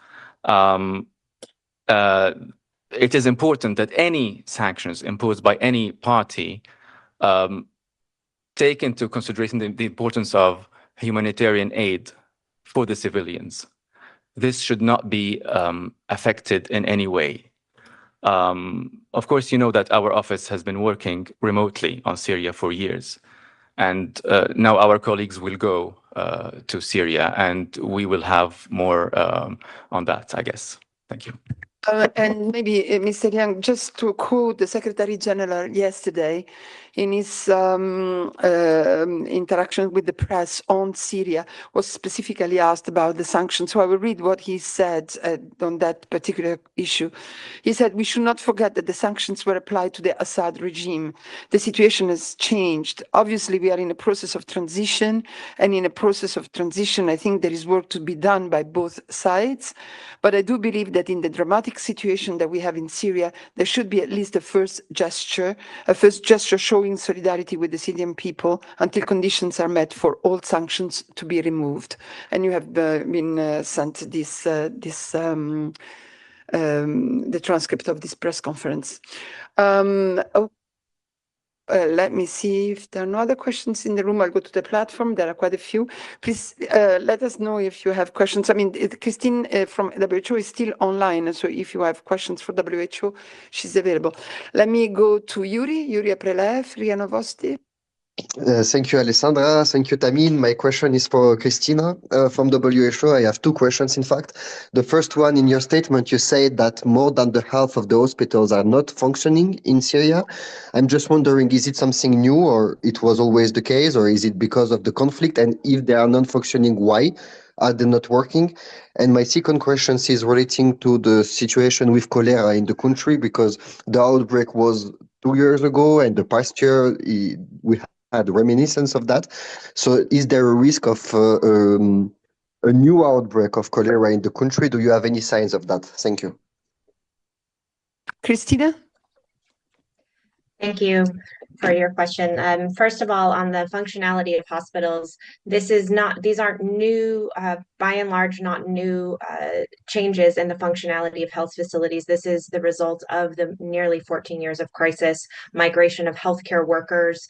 it is important that any sanctions imposed by any party take into consideration the importance of humanitarian aid for the civilians. This should not be affected in any way. Of course, you know that our office has been working remotely on Syria for years. And now our colleagues will go to Syria, and we will have more on that, I guess. Thank you. And maybe, Mr. Yang, just to quote the Secretary General yesterday in his interaction with the press on Syria, was specifically asked about the sanctions. So I will read what he said on that particular issue. He said, "We should not forget that the sanctions were applied to the Assad regime. The situation has changed. Obviously, we are in a process of transition, and in a process of transition, I think there is work to be done by both sides. But I do believe that in the dramatic situation that we have in Syria, there should be at least a first gesture showing solidarity with the Syrian people until conditions are met for all sanctions to be removed." And you have been sent the transcript of this press conference. Let me see if there are no other questions in the room. I'll go to the platform. There are quite a few. Please let us know if you have questions. I mean, Christine from WHO is still online, so if you have questions for WHO, she's available. Let me go to Yuri Aprelev, RIA Novosti. Thank you, Alessandra. Thank you, Tamin. My question is for Christina from WHO. I have two questions, in fact. The first one, in your statement, you said that more than the half of the hospitals are not functioning in Syria. I'm just wondering, is it something new, or it was always the case, or is it because of the conflict? And if they are not functioning, why are they not working? And my second question is relating to the situation with cholera in the country, because the outbreak was 2 years ago, and the past year we had reminiscence of that. So is there a risk of a new outbreak of cholera in the country? Do you have any signs of that? Thank you. Christina? Thank you for your question. First of all, on the functionality of hospitals, these aren't new, by and large, not new changes in the functionality of health facilities. This is the result of the nearly 14 years of crisis, migration of healthcare workers,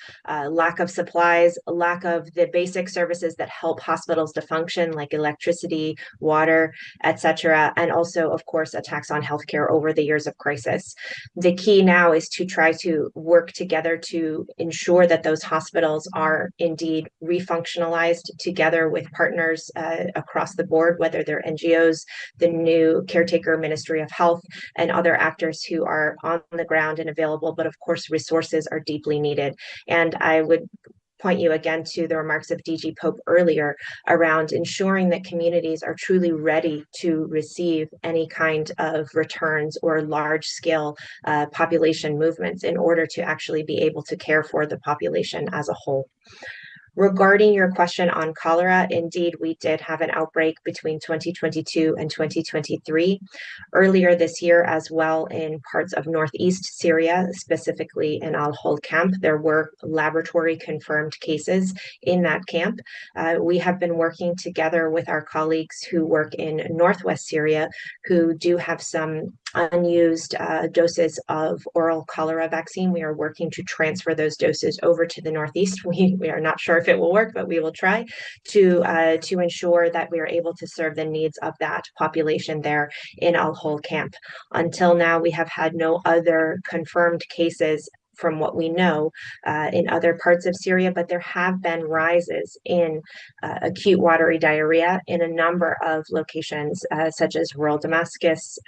lack of supplies, lack of the basic services that help hospitals to function, like electricity, water, etc., and also, of course, attacks on healthcare over the years of crisis. The key now is to try to work together to ensure that those hospitals are indeed refunctionalized together with partners across the board, whether they're NGOs, the new caretaker Ministry of Health, and other actors who are on the ground and available. But of course, resources are deeply needed. And I would point you again to the remarks of DG Pope earlier around ensuring that communities are truly ready to receive any kind of returns or large-scale population movements in order to actually be able to care for the population as a whole. Regarding your question on cholera, indeed, we did have an outbreak between 2022 and 2023. Earlier this year as well in parts of northeast Syria, specifically in Al-Hol camp, there were laboratory confirmed cases in that camp. We have been working together with our colleagues who work in northwest Syria, who do have some unused doses of oral cholera vaccine. We are working to transfer those doses over to the northeast. We are not sure if it will work, but we will try to ensure that we are able to serve the needs of that population there in Al-Hol camp. Until now, we have had no other confirmed cases from what we know in other parts of Syria, but there have been rises in acute watery diarrhea in a number of locations, such as rural Damascus,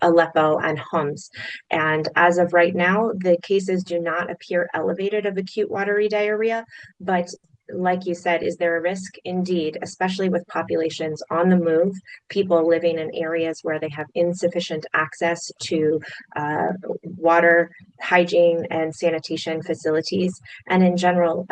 Aleppo, and Homs. And as of right now, the cases do not appear elevated of acute watery diarrhea, but like you said, is there a risk? Indeed, especially with populations on the move, people living in areas where they have insufficient access to water, hygiene, and sanitation facilities, and in general,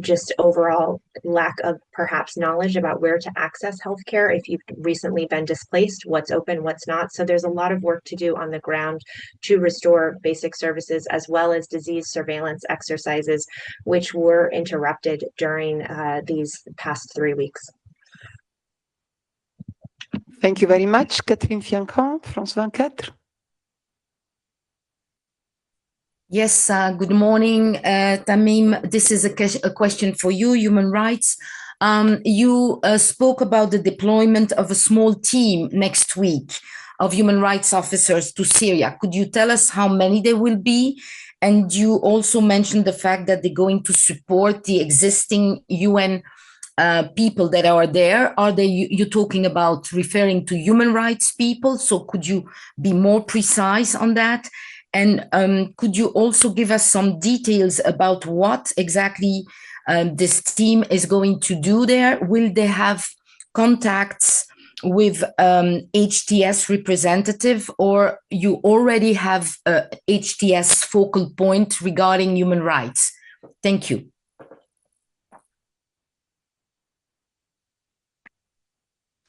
just overall lack of perhaps knowledge about where to access healthcare if you've recently been displaced, what's open, what's not. So there's a lot of work to do on the ground to restore basic services as well as disease surveillance exercises, which were interrupted during these past 3 weeks. Thank you very much. Catherine Fiancon, France 24. Yes, good morning, Tamim. This is a question for you, human rights. You spoke about the deployment of a small team next week of human rights officers to Syria. Could you tell us how many there will be? And you also mentioned the fact that they're going to support the existing UN people that are there. Are they, you talking about referring to human rights people? So could you be more precise on that? And could you also give us some details about what exactly this team is going to do there? Will they have contacts with HTS representative, or you already have a HTS focal point regarding human rights? Thank you.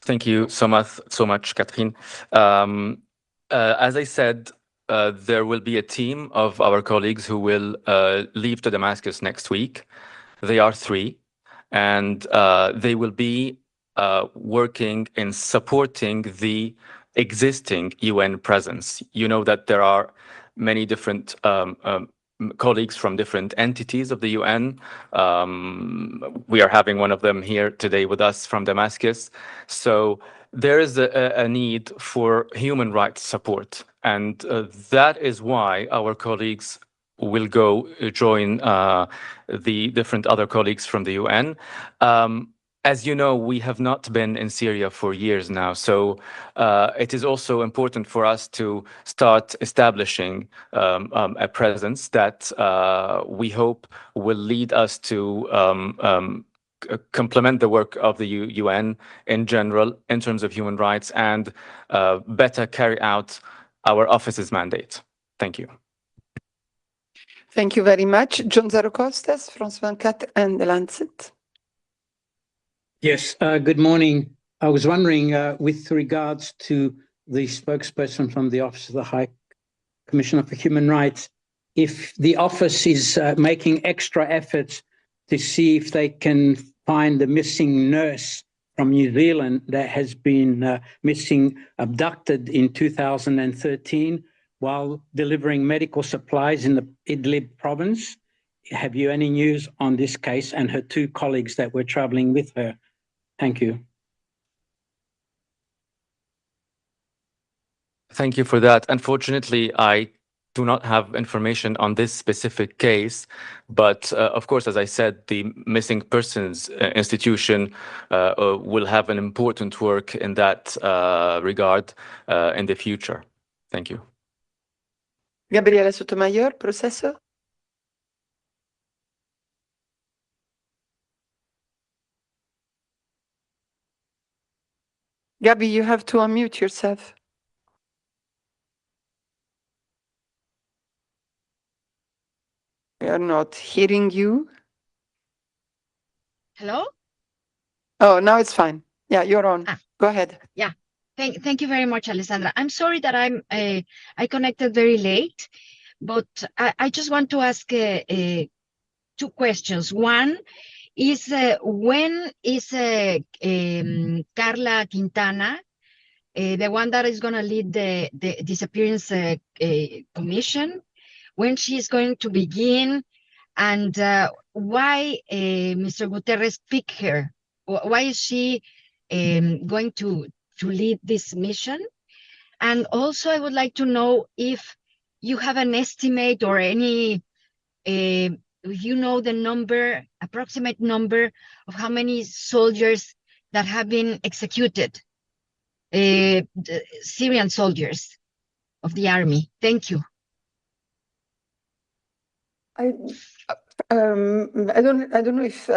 Thank you so much, Catherine. As I said, there will be a team of our colleagues who will leave to Damascus next week. They are 3, and they will be working in supporting the existing UN presence. You know that there are many different colleagues from different entities of the UN. We are having one of them here today with us from Damascus. So there is a need for human rights support. And that is why our colleagues will go join the different other colleagues from the UN. As you know, we have not been in Syria for years now, so it is also important for us to start establishing a presence that we hope will lead us to complement the work of the UN in general in terms of human rights and better carry out our office's mandate. Thank you. Thank you very much. John Zarocostas, France 24 and The Lancet. Yes, good morning. I was wondering, with regards to the spokesperson from the Office of the High Commissioner for Human Rights, if the office is making extra efforts to see if they can find the missing nurse from New Zealand that has been abducted in 2013 while delivering medical supplies in the Idlib province. Have you any news on this case and her 2 colleagues that were traveling with her? Thank you. Thank you for that. Unfortunately, I do not have information on this specific case, but of course, as I said, the missing persons institution will have an important work in that regard in the future. Thank you. Gabriela Sotomayor, Proceso. Gabby, you have to unmute yourself. We are not hearing you. Hello? Oh, now it's fine. Yeah, you're on. Go ahead. Yeah. Thank you very much, Alessandra. I'm sorry that I connected very late, but I just want to ask two questions. One is when is Carla Quintana, the one that is going to lead the disappearance commission, when she's going to begin, and why Mr. Guterres picked her? Why is she going to lead this mission? And also, I would like to know if you have an estimate or any, you know, the number, approximate number of how many soldiers that have been executed, Syrian soldiers of the army. Thank you. I don't know if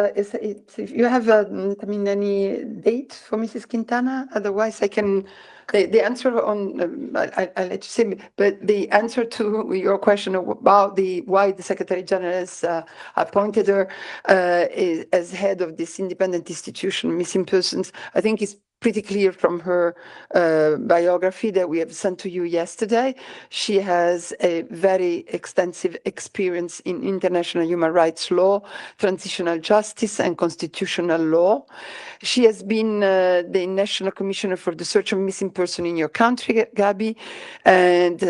you have any date for Mrs. Quintana. Otherwise, I can the answer on I'll let you say. But the answer to your question about why the Secretary General has appointed her as head of this independent institution, missing persons, I think is pretty clear from her biography that we have sent to you yesterday. She has a very extensive experience in international human rights law, transitional justice, and constitutional law. She has been the National Commissioner for the Search of Missing Persons in your country, Gabi, and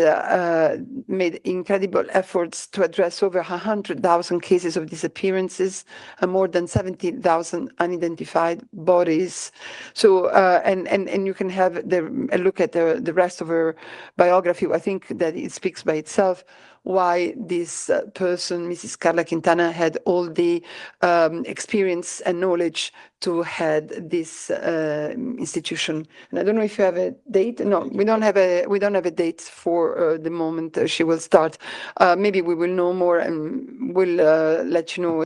made incredible efforts to address over 100,000 cases of disappearances and more than 70,000 unidentified bodies. So, and you can have a look at the rest of her biography. I think that it speaks by itself why this person, Mrs. Carla Quintana, had all the experience and knowledge to head this institution. And I don't know if you have a date. No, we don't have a date for the moment she will start. Maybe we will know more and we'll let you know.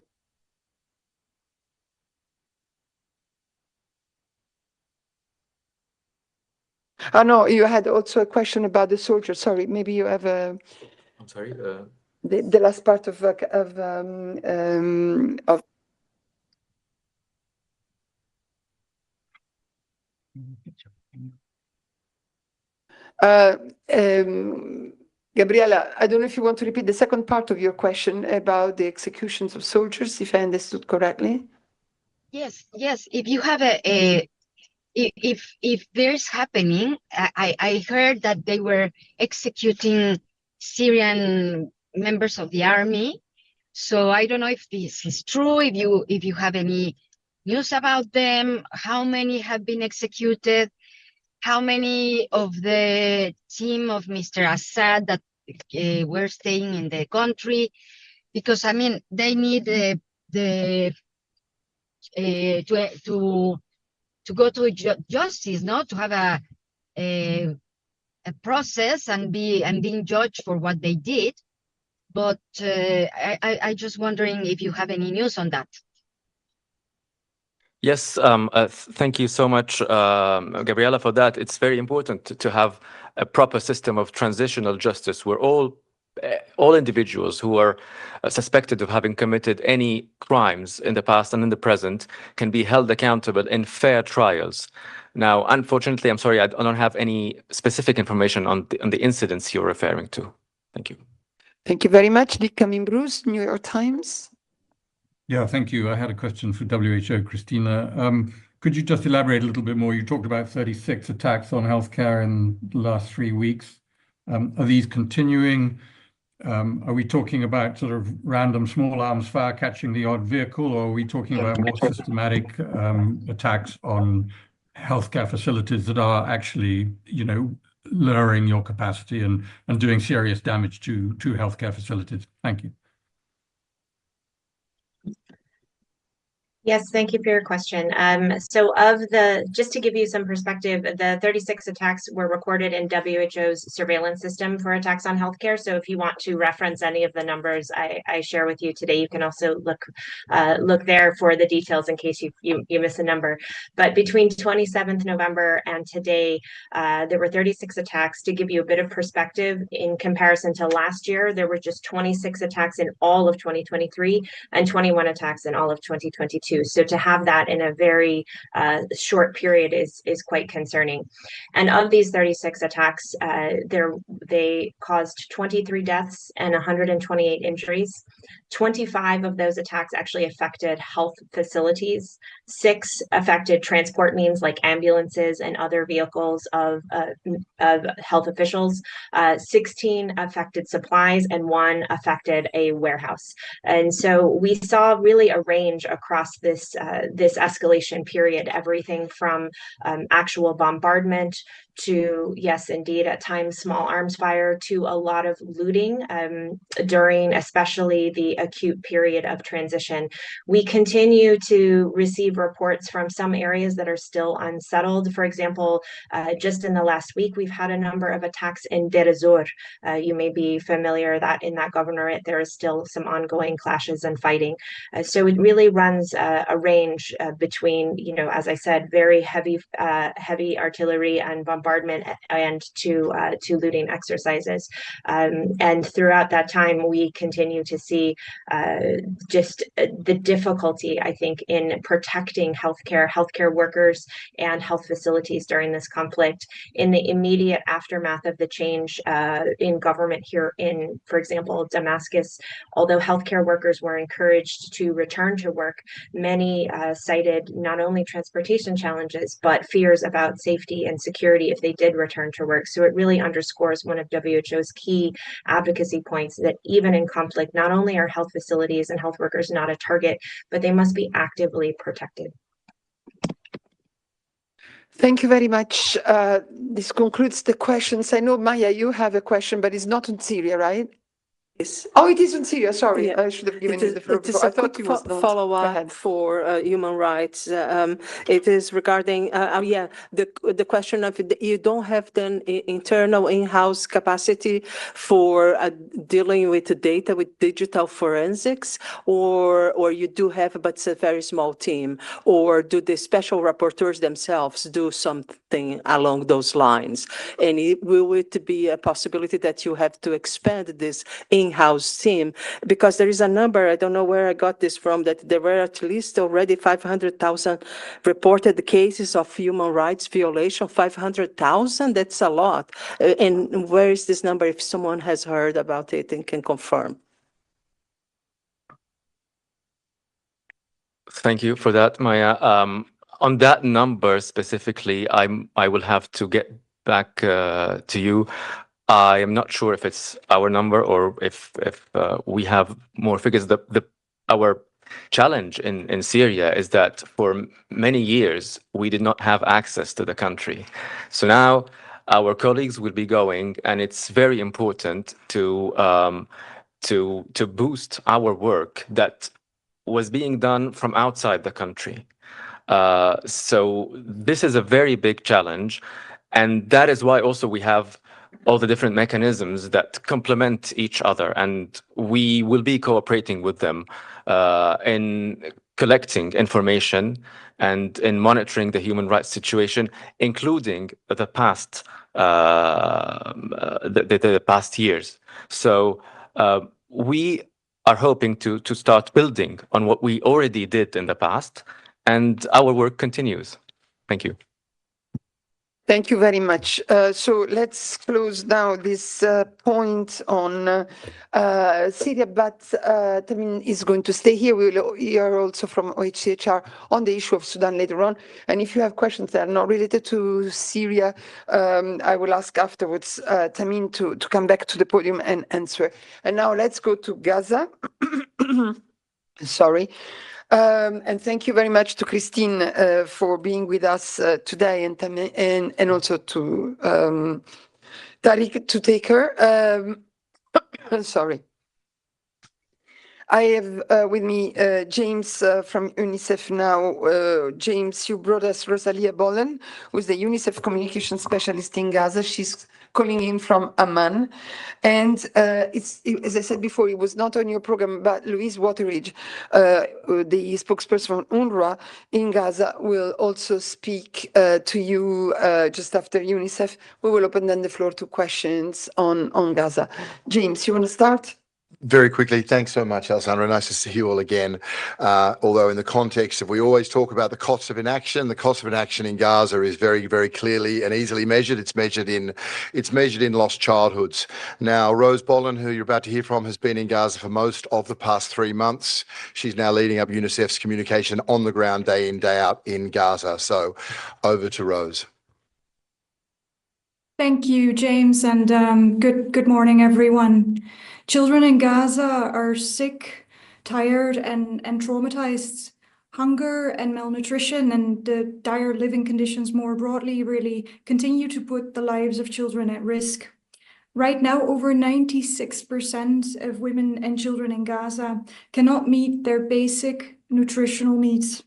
Oh, no, you had also a question about the soldiers. Sorry, maybe you have a. I'm sorry. The last part of. Gabriela, I don't know if you want to repeat the second part of your question about the executions of soldiers, if I understood correctly. Yes. If you have if there's happening, I heard that they were executing Syrian members of the army. So I don't know if this is true. If you have any news about them, how many have been executed, how many of the team of Mr. Assad that were staying in the country, because I mean they need to go to justice, to have a process and being judged for what they did. But I just wondering if you have any news on that. Yes, thank you so much, Gabriela, for that. It's very important to have a proper system of transitional justice where all individuals who are suspected of having committed any crimes in the past and in the present can be held accountable in fair trials. Now, unfortunately, I'm sorry, I don't have any specific information on the incidents you're referring to. Thank you. Thank you very much. Dick Bruce, New York Times. Yeah, thank you. I had a question for WHO, Christina. Could you just elaborate a little bit more? You talked about 36 attacks on healthcare in the last 3 weeks. Are these continuing? Are we talking about sort of random small arms fire catching the odd vehicle, or are we talking about more systematic attacks on healthcare facilities that are actually, lowering your capacity and doing serious damage to healthcare facilities? Thank you. Yes, thank you for your question. So just to give you some perspective, the 36 attacks were recorded in WHO's surveillance system for attacks on healthcare. So if you want to reference any of the numbers I share with you today, you can also look there for the details in case you miss a number. But between 27th November and today, there were 36 attacks. To give you a bit of perspective, in comparison to last year, there were just 26 attacks in all of 2023 and 21 attacks in all of 2022. to. So to have that in a very short period is quite concerning. And of these 36 attacks, they caused 23 deaths and 128 injuries. 25 of those attacks actually affected health facilities. 6 affected transport means like ambulances and other vehicles of health officials. 16 affected supplies, and 1 affected a warehouse. And so we saw really a range across this escalation period, everything from actual bombardment to, yes, indeed, at times small arms fire, to a lot of looting during especially the acute period of transition. We continue to receive reports from some areas that are still unsettled. For example, just in the last week, we've had a number of attacks in Deir ez-Zor. You may be familiar that in that governorate, there is still some ongoing clashes and fighting. So it really runs a range between, as I said, very heavy artillery and bombardment and to looting exercises. And throughout that time, we continue to see just the difficulty, I think, in protecting healthcare workers and health facilities during this conflict. In the immediate aftermath of the change in government here in, for example, Damascus, although healthcare workers were encouraged to return to work, many cited not only transportation challenges, but fears about safety and security if they did return to work. So it really underscores one of WHO's key advocacy points, that even in conflict, not only are health facilities and health workers not a target, but they must be actively protected. Thank you very much. This concludes the questions. I know, Maya, you have a question, but it's not on Syria, right? Yes. Oh, it is on Syria. Sorry, Yeah. I should have given you the floor It is before. I a thought quick it was not. Go follow-up ahead. for human rights. It is regarding, the question of you don't have the internal in-house capacity for dealing with the data with digital forensics, or you do have, but it's a very small team, or do the special rapporteurs themselves do something along those lines? And will it be a possibility that you have to expand this in-house team? Because there is a number, I don't know where I got this from, that there were at least already 500,000 reported cases of human rights violation. 500,000, that's a lot. And where is this number, if someone has heard about it and can confirm? Thank you for that, Maya. On that number specifically, I will have to get back to you. I am not sure if it's our number or if we have more figures. Our challenge in Syria is that for many years we did not have access to the country. So now our colleagues will be going, and it's very important to boost our work that was being done from outside the country. So this is a very big challenge, and that is why also we have all the different mechanisms that complement each other, and we will be cooperating with them in collecting information and in monitoring the human rights situation, including the past the past years. So we are hoping to start building on what we already did in the past, and our work continues. Thank you. Thank you very much. So let's close now this point on Syria, but Tamin is going to stay here. We will hear also from OHCHR on the issue of Sudan later on. And if you have questions that are not related to Syria, I will ask afterwards Tamin to come back to the podium and answer. And now let's go to Gaza. Sorry. And thank you very much to Christine for being with us today, and also to Tariq to take her. Sorry. I have with me James from UNICEF now. James, you brought us Rosalia Bollen, who's the UNICEF communication specialist in Gaza. She's calling in from Amman. And it's, as I said before, it was not on your program, but Louise Wateridge, the spokesperson from UNRWA in Gaza, will also speak to you just after UNICEF. We will open then the floor to questions on Gaza. James, you want to start? Very quickly, thanks so much, Alessandra. Nice to see you all again. Although in the context of, we always talk about the cost of inaction, the cost of inaction in Gaza is very, very clearly and easily measured. It's measured in lost childhoods. Now, Rose Bolin, who you're about to hear from, has been in Gaza for most of the past 3 months. She's now leading up UNICEF's communication on the ground, day in, day out in Gaza. So over to Rose. Thank you, James, and good morning, everyone. Children in Gaza are sick, tired, and traumatized. Hunger and malnutrition and the dire living conditions more broadly really continue to put the lives of children at risk. Right now, over 96% of women and children in Gaza cannot meet their basic nutritional needs.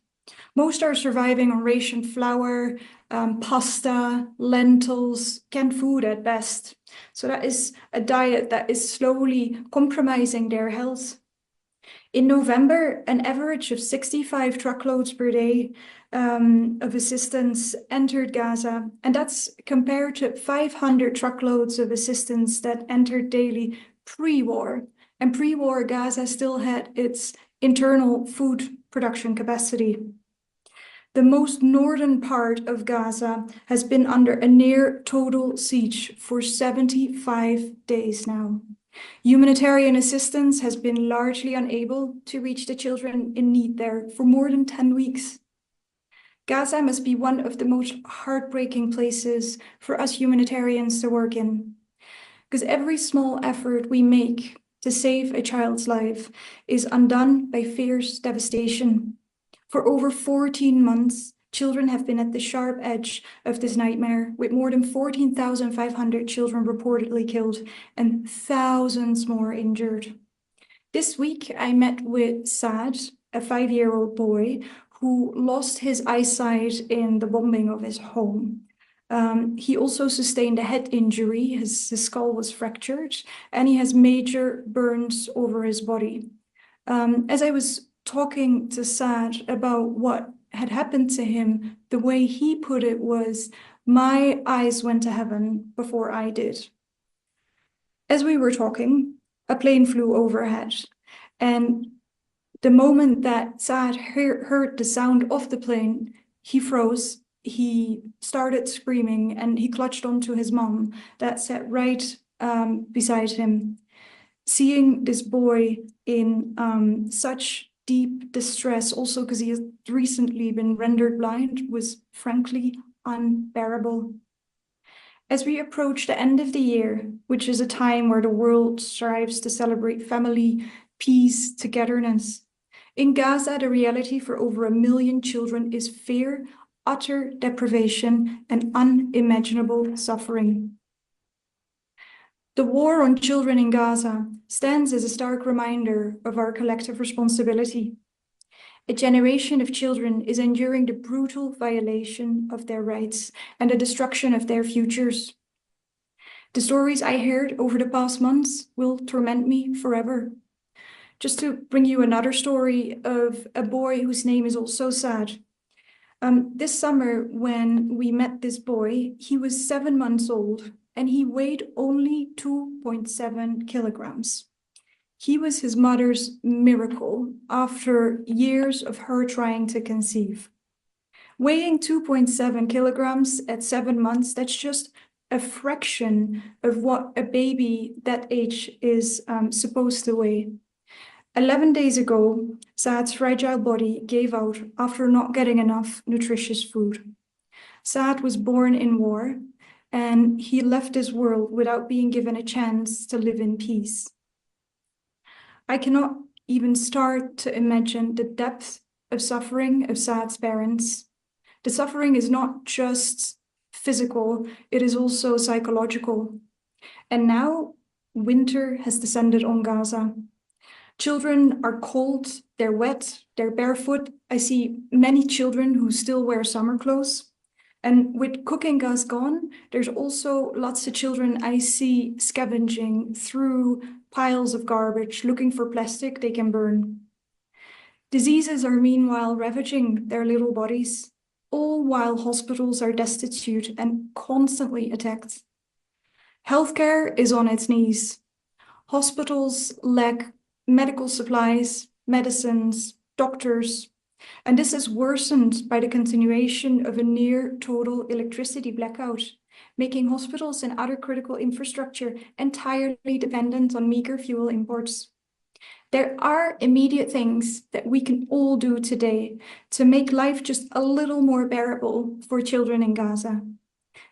Most are surviving on rationed flour, pasta, lentils, canned food at best. So that is a diet that is slowly compromising their health. In November, an average of 65 truckloads per day of assistance entered Gaza, and that's compared to 500 truckloads of assistance that entered daily pre-war. And pre-war, Gaza still had its internal food production capacity. The most northern part of Gaza has been under a near total siege for 75 days now. Humanitarian assistance has been largely unable to reach the children in need there for more than 10 weeks. Gaza must be one of the most heartbreaking places for us humanitarians to work in, because every small effort we make to save a child's life is undone by fierce devastation. For over 14 months, children have been at the sharp edge of this nightmare, with more than 14,500 children reportedly killed and thousands more injured. This week, I met with Saad, a 5-year-old boy who lost his eyesight in the bombing of his home. He also sustained a head injury. His skull was fractured, and he has major burns over his body. As I was talking to Saad about what had happened to him, the way he put it was, "My eyes went to heaven before I did." As we were talking, a plane flew overhead, and the moment that Saad heard the sound of the plane, he froze, he started screaming, and he clutched onto his mom that sat right beside him. Seeing this boy in such deep distress, also because he has recently been rendered blind, was frankly unbearable. As we approach the end of the year, which is a time where the world strives to celebrate family, peace, togetherness, in Gaza, the reality for over 1 million children is fear, utter deprivation, and unimaginable suffering. The war on children in Gaza stands as a stark reminder of our collective responsibility. A generation of children is enduring the brutal violation of their rights and the destruction of their futures. The stories I heard over the past months will torment me forever. Just to bring you another story of a boy whose name is also Saad. This summer, when we met this boy, he was 7 months old and he weighed only 2.7 kilograms. He was his mother's miracle after years of her trying to conceive. Weighing 2.7 kilograms at 7 months, that's just a fraction of what a baby that age is supposed to weigh. 11 days ago, Saad's fragile body gave out after not getting enough nutritious food. Saad was born in war, and he left this world without being given a chance to live in peace. I cannot even start to imagine the depth of suffering of Saad's parents. The suffering is not just physical, it is also psychological. And now winter has descended on Gaza. Children are cold, they're wet, they're barefoot. I see many children who still wear summer clothes. And with cooking gas gone, there's also lots of children I see scavenging through piles of garbage, looking for plastic they can burn. Diseases are meanwhile ravaging their little bodies, all while hospitals are destitute and constantly attacked. Healthcare is on its knees. Hospitals lack medical supplies, medicines, doctors, and this is worsened by the continuation of a near total electricity blackout, making hospitals and other critical infrastructure entirely dependent on meager fuel imports. There are immediate things that we can all do today to make life just a little more bearable for children in Gaza.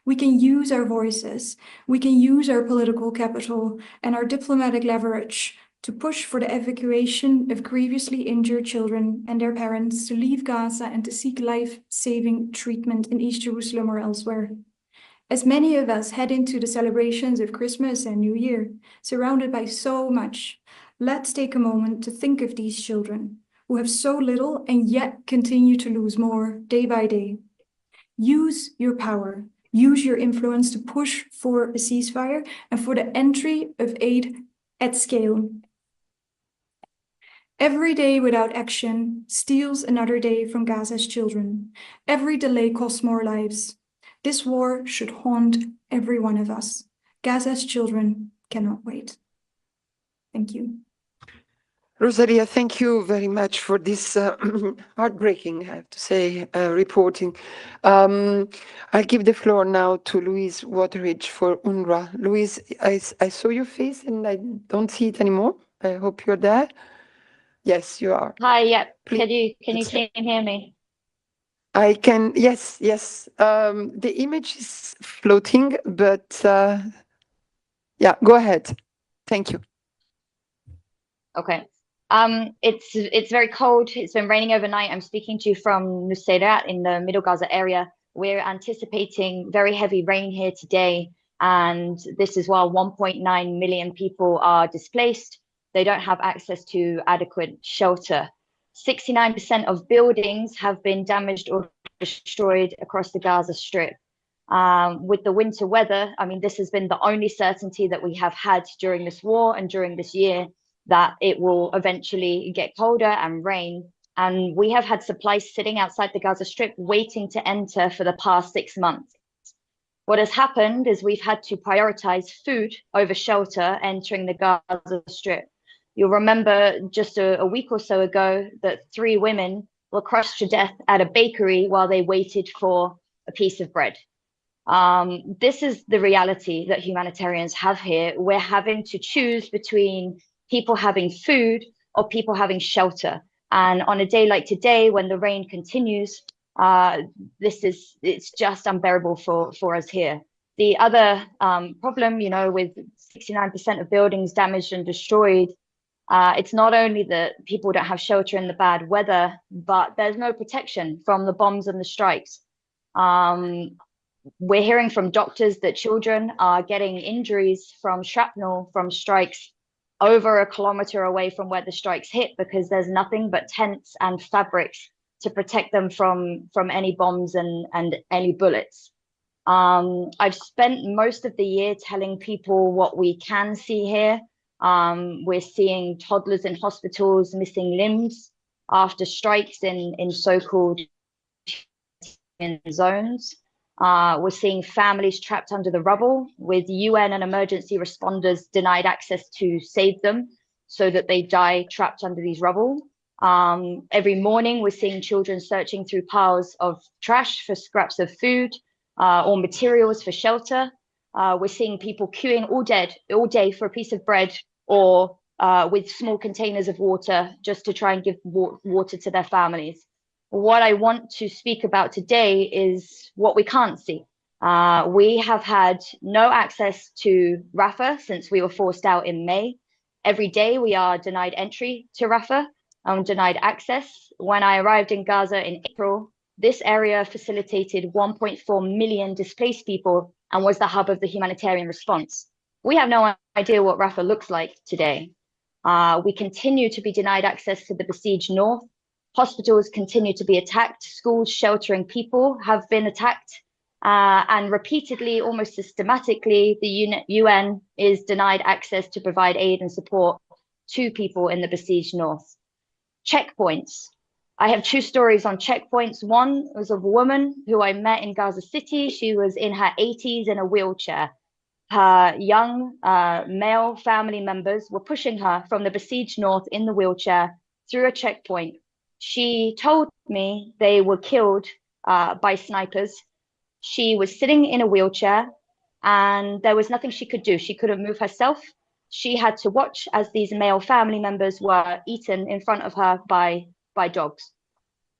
We can use our voices, we can use our political capital and our diplomatic leverage to push for the evacuation of grievously injured children and their parents to leave Gaza and to seek life-saving treatment in East Jerusalem or elsewhere. As many of us head into the celebrations of Christmas and New Year, surrounded by so much, let's take a moment to think of these children who have so little and yet continue to lose more day by day. Use your power, use your influence to push for a ceasefire and for the entry of aid at scale. Every day without action steals another day from Gaza's children. Every delay costs more lives. This war should haunt every one of us. Gaza's children cannot wait. Thank you. Rosalia, thank you very much for this heartbreaking, I have to say, reporting. I'll give the floor now to Louise Wateridge for UNRWA. Louise, I saw your face and I don't see it anymore. I hope you're there. Yes, you are. Hi, yeah. Please. Can you hear me? I can, yes. The image is floating, but yeah, go ahead. Thank you. Okay. It's very cold. It's been raining overnight. I'm speaking to you from Nuseirat in the Middle Gaza area. We're anticipating very heavy rain here today, and this is while 1.9 million people are displaced. They don't have access to adequate shelter. 69% of buildings have been damaged or destroyed across the Gaza Strip. With the winter weather, I mean, this has been the only certainty that we have had during this war and during this year, that it will eventually get colder and rain. And we have had supplies sitting outside the Gaza Strip waiting to enter for the past 6 months. What has happened is we've had to prioritize food over shelter entering the Gaza Strip. You'll remember just a week or so ago that 3 women were crushed to death at a bakery while they waited for a piece of bread. This is the reality that humanitarians have here. We're having to choose between people having food or people having shelter. And on a day like today, when the rain continues, it's just unbearable for us here. The other problem, you know, with 69% of buildings damaged and destroyed, it's not only that people don't have shelter in the bad weather, but there's no protection from the bombs and the strikes. We're hearing from doctors that children are getting injuries from shrapnel from strikes over 1 kilometer away from where the strikes hit, because there's nothing but tents and fabrics to protect them from any bombs and any bullets. I've spent most of the year telling people what we can see here. We're seeing toddlers in hospitals missing limbs after strikes in so-called zones. We're seeing families trapped under the rubble, with UN and emergency responders denied access to save them so that they die trapped under these rubble. Every morning, we're seeing children searching through piles of trash for scraps of food or materials for shelter. We're seeing people queuing all day for a piece of bread, or with small containers of water just to try and give water to their families. What I want to speak about today is what we can't see. We have had no access to Rafah since we were forced out in May. Every day we are denied entry to Rafah, denied access. When I arrived in Gaza in April, this area facilitated 1.4 million displaced people and was the hub of the humanitarian response. We have no idea what Rafah looks like today. We continue to be denied access to the besieged north. Hospitals continue to be attacked. Schools sheltering people have been attacked. And repeatedly, almost systematically, the UN is denied access to provide aid and support to people in the besieged north. Checkpoints. I have 2 stories on checkpoints. One was of a woman who I met in Gaza City. She was in her 80s in a wheelchair. her young male family members were pushing her from the besieged north in the wheelchair through a checkpoint. She told me they were killed by snipers. She was sitting in a wheelchair and there was nothing she could do. She couldn't move herself. She had to watch as these male family members were eaten in front of her by dogs.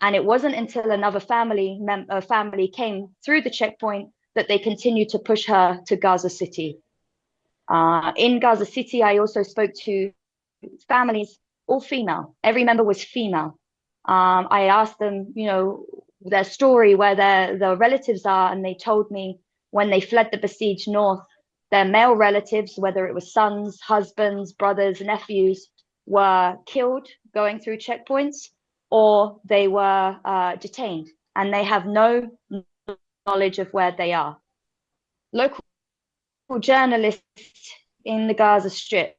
And it wasn't until another family came through the checkpoint that they continued to push her to Gaza City. In Gaza City, I also spoke to families, all female. Every member was female. I asked them, you know, their story, where their relatives are, and they told me when they fled the besieged north, their male relatives, whether it was sons, husbands, brothers, nephews, were killed going through checkpoints, or they were detained, and they have no knowledge of where they are. Local journalists in the Gaza Strip,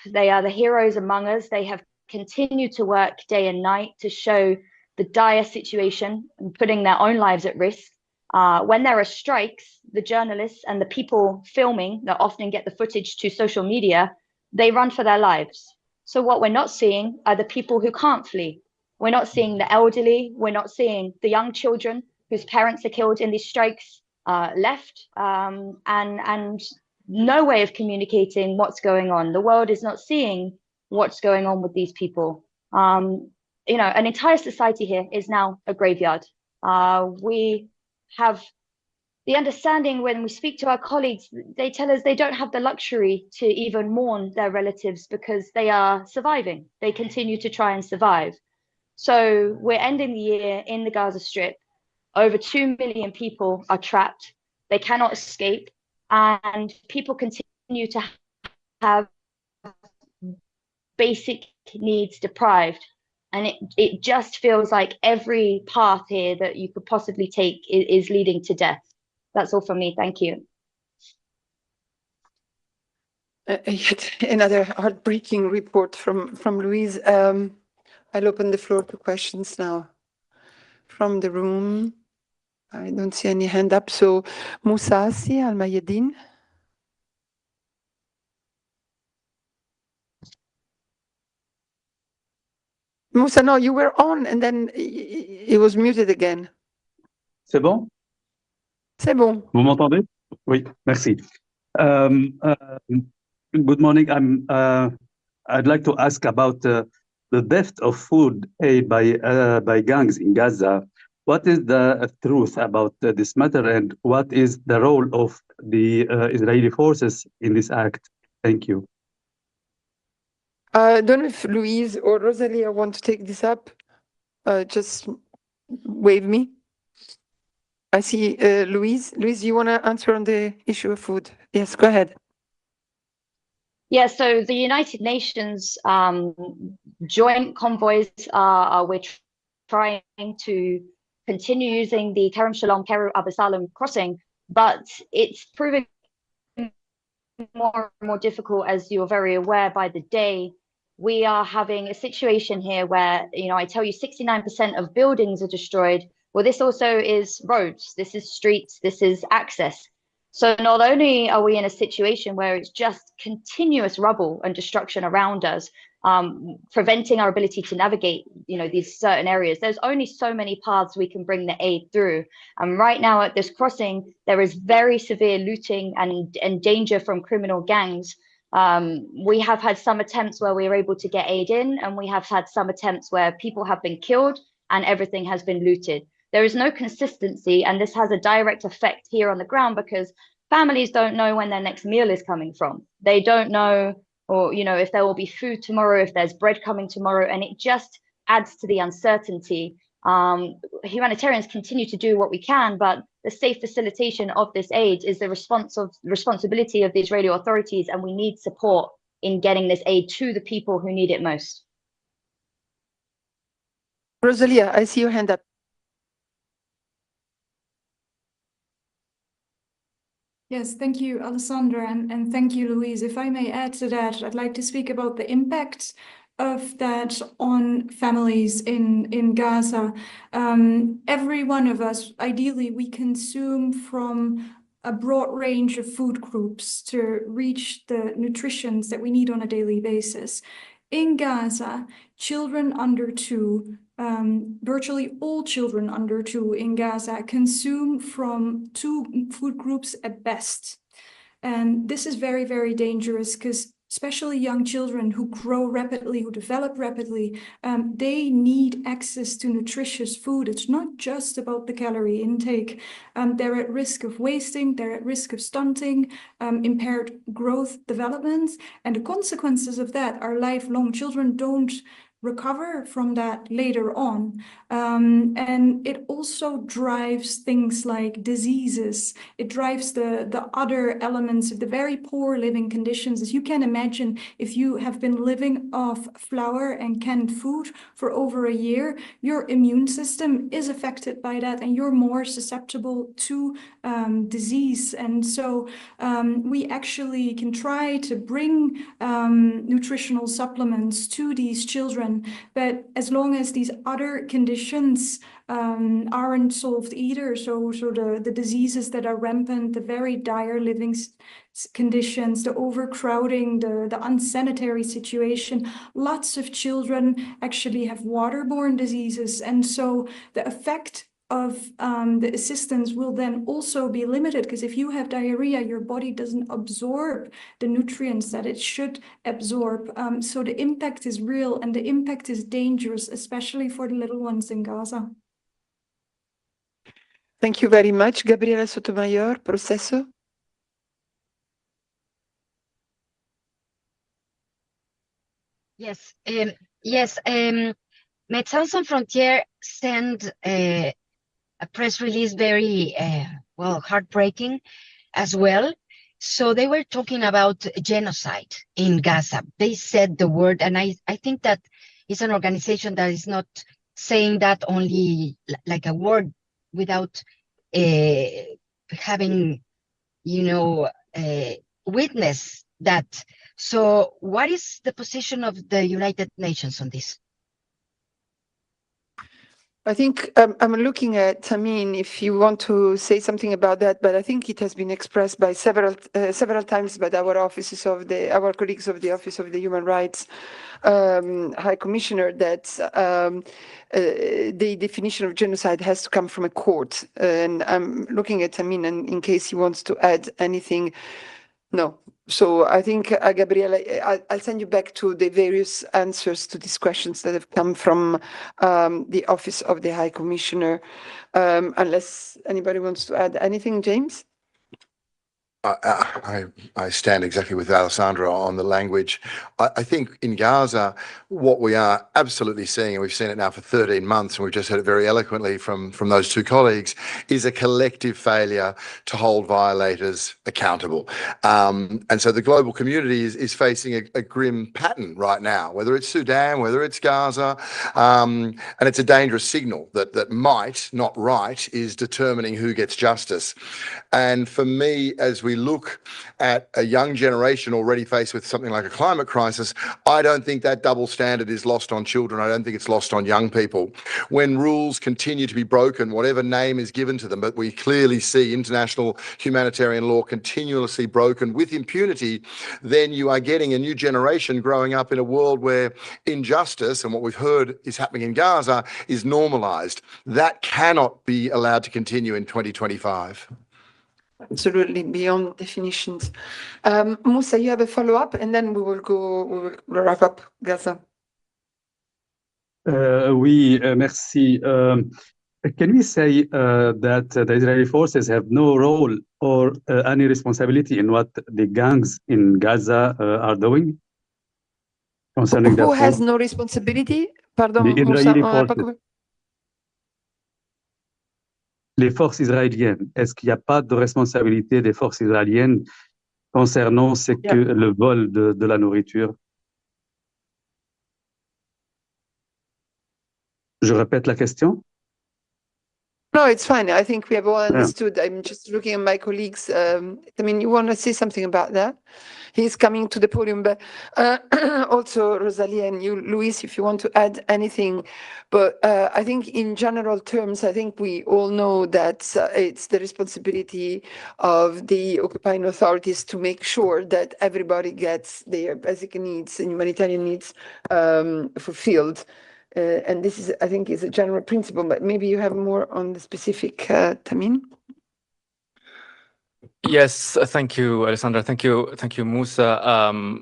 they are the heroes among us. They have continued to work day and night to show the dire situation and putting their own lives at risk. When there are strikes, the journalists and the people filming that often get the footage to social media, they run for their lives. So what we're not seeing are the people who can't flee. We're not seeing the elderly. We're not seeing the young children whose parents are killed in these strikes left, and no way of communicating what's going on. The world is not seeing what's going on with these people. You know, an entire society here is now a graveyard. We have the understanding when we speak to our colleagues, they tell us they don't have the luxury to even mourn their relatives because they are surviving. They continue to try and survive. So we're ending the year in the Gaza Strip. Over 2 million people are trapped. They cannot escape. And people continue to have basic needs deprived. And it just feels like every path here that you could possibly take is leading to death. That's all from me. Thank you. Yet another heartbreaking report from Louise. I'll open the floor to questions now from the room. I don't see any hand up. So Moussassi Al-Mayadin. Moussa, no, you were on and then it was muted again. C'est bon? C'est bon. Vous m'entendez? Oui, merci. Good morning. I'd like to ask about the theft of food aid by gangs in Gaza. What is the truth about this matter, and what is the role of the Israeli forces in this act? Thank you. I don't know if Louise or Rosalia want to take this up. Just wave me. I see Louise. Louise, you want to answer on the issue of food? Yes, go ahead. Yeah, so the United Nations joint convoys we're trying to continue using the Kerem Shalom Keru Abu Salam crossing, but it's proving more and more difficult, as you're very aware by the day. We are having a situation here where, you know, I tell you 69% of buildings are destroyed. Well, this also is roads, this is streets, this is access. So not only are we in a situation where it's just continuous rubble and destruction around us, preventing our ability to navigate, you know, these certain areas, there's only so many paths we can bring the aid through. And right now at this crossing, there is very severe looting and danger from criminal gangs. We have had some attempts where we were able to get aid in, and we have had some attempts where people have been killed and everything has been looted. There is no consistency, and this has a direct effect here on the ground because families don't know when their next meal is coming from. They don't know, or, you know, if there will be food tomorrow, if there's bread coming tomorrow, and it just adds to the uncertainty. Humanitarians continue to do what we can, but the safe facilitation of this aid is the responsibility of the Israeli authorities, and we need support in getting this aid to the people who need it most. Rosalia, I see your hand up. Yes, thank you, Alessandra, and thank you, Louise. If I may add to that, I'd like to speak about the impact of that on families in Gaza. Every one of us, ideally, we consume from a broad range of food groups to reach the nutritions that we need on a daily basis. In Gaza, children under 2, virtually all children under 2 in Gaza consume from 2 food groups at best. And this is very, very dangerous because especially young children who grow rapidly, who develop rapidly, they need access to nutritious food. It's not just about the calorie intake. They're at risk of wasting, they're at risk of stunting, impaired growth development, and the consequences of that are lifelong. Children don't recover from that later on. And it also drives things like diseases. It drives the other elements of the very poor living conditions. As you can imagine, if you have been living off flour and canned food for over a year, your immune system is affected by that and you're more susceptible to disease. And so we actually can try to bring nutritional supplements to these children. But as long as these other conditions aren't solved either, so the diseases that are rampant, the very dire living conditions, the overcrowding, the unsanitary situation, lots of children actually have waterborne diseases. And so the effect of the assistance will then also be limited, because if you have diarrhea, your body doesn't absorb the nutrients that it should absorb. So the impact is real and the impact is dangerous, especially for the little ones in Gaza. Thank you very much. Gabriela Sotomayor, Proceso. Yes, Médecins Sans Frontières sent a press release very, well, heartbreaking as well. So they were talking about genocide in Gaza. They said the word, and I think that it's an organization that is not saying that only like a word without having, witness that. So what is the position of the United Nations on this? I think I'm looking at Tamim if you want to say something about that, but I think it has been expressed by several times by our colleagues of the Office of the Human Rights High Commissioner that the definition of genocide has to come from a court. And I'm looking at Tamim, and in case he wants to add anything. No. So I think, Gabriela, I'll send you back to the various answers to these questions that have come from the Office of the High Commissioner, unless anybody wants to add anything, James? I stand exactly with Alessandra on the language. I think in Gaza, what we are absolutely seeing, and we've seen it now for 13 months, and we've just heard it very eloquently from those two colleagues, is a collective failure to hold violators accountable. And so the global community is facing a grim pattern right now, whether it's Sudan, whether it's Gaza, and it's a dangerous signal that might, not right, is determining who gets justice. And for me, as we look at a young generation already faced with something like a climate crisis, I don't think that double standard is lost on children. I don't think it's lost on young people. When rules continue to be broken, whatever name is given to them, but we clearly see international humanitarian law continuously broken with impunity, then you are getting a new generation growing up in a world where injustice, and what we've heard is happening in Gaza, is normalized. That cannot be allowed to continue in 2025. Absolutely, beyond definitions. Musa, you have a follow-up, and then we will wrap up Gaza. Oui, merci. Can we say that the Israeli forces have no role or any responsibility in what the gangs in Gaza are doing concerning Who their has food? no responsibility? Pardon, The Moussa, Israeli on n'a pas forces. compris. Les forces israéliennes, est-ce qu'il n'y a pas de responsabilité des forces israéliennes concernant le vol de la nourriture? Je répète la question. No, it's fine. I think we have all understood. I'm just looking at my colleagues. I mean, you want to say something about that? He's coming to the podium, but also Rosalie and you, Luis, if you want to add anything. But I think in general terms, I think we all know that it's the responsibility of the occupying authorities to make sure that everybody gets their basic needs and humanitarian needs fulfilled. And this is, I think, is a general principle, but maybe you have more on the specific, Tamim? Yes, thank you, Alessandra. Thank you, Musa.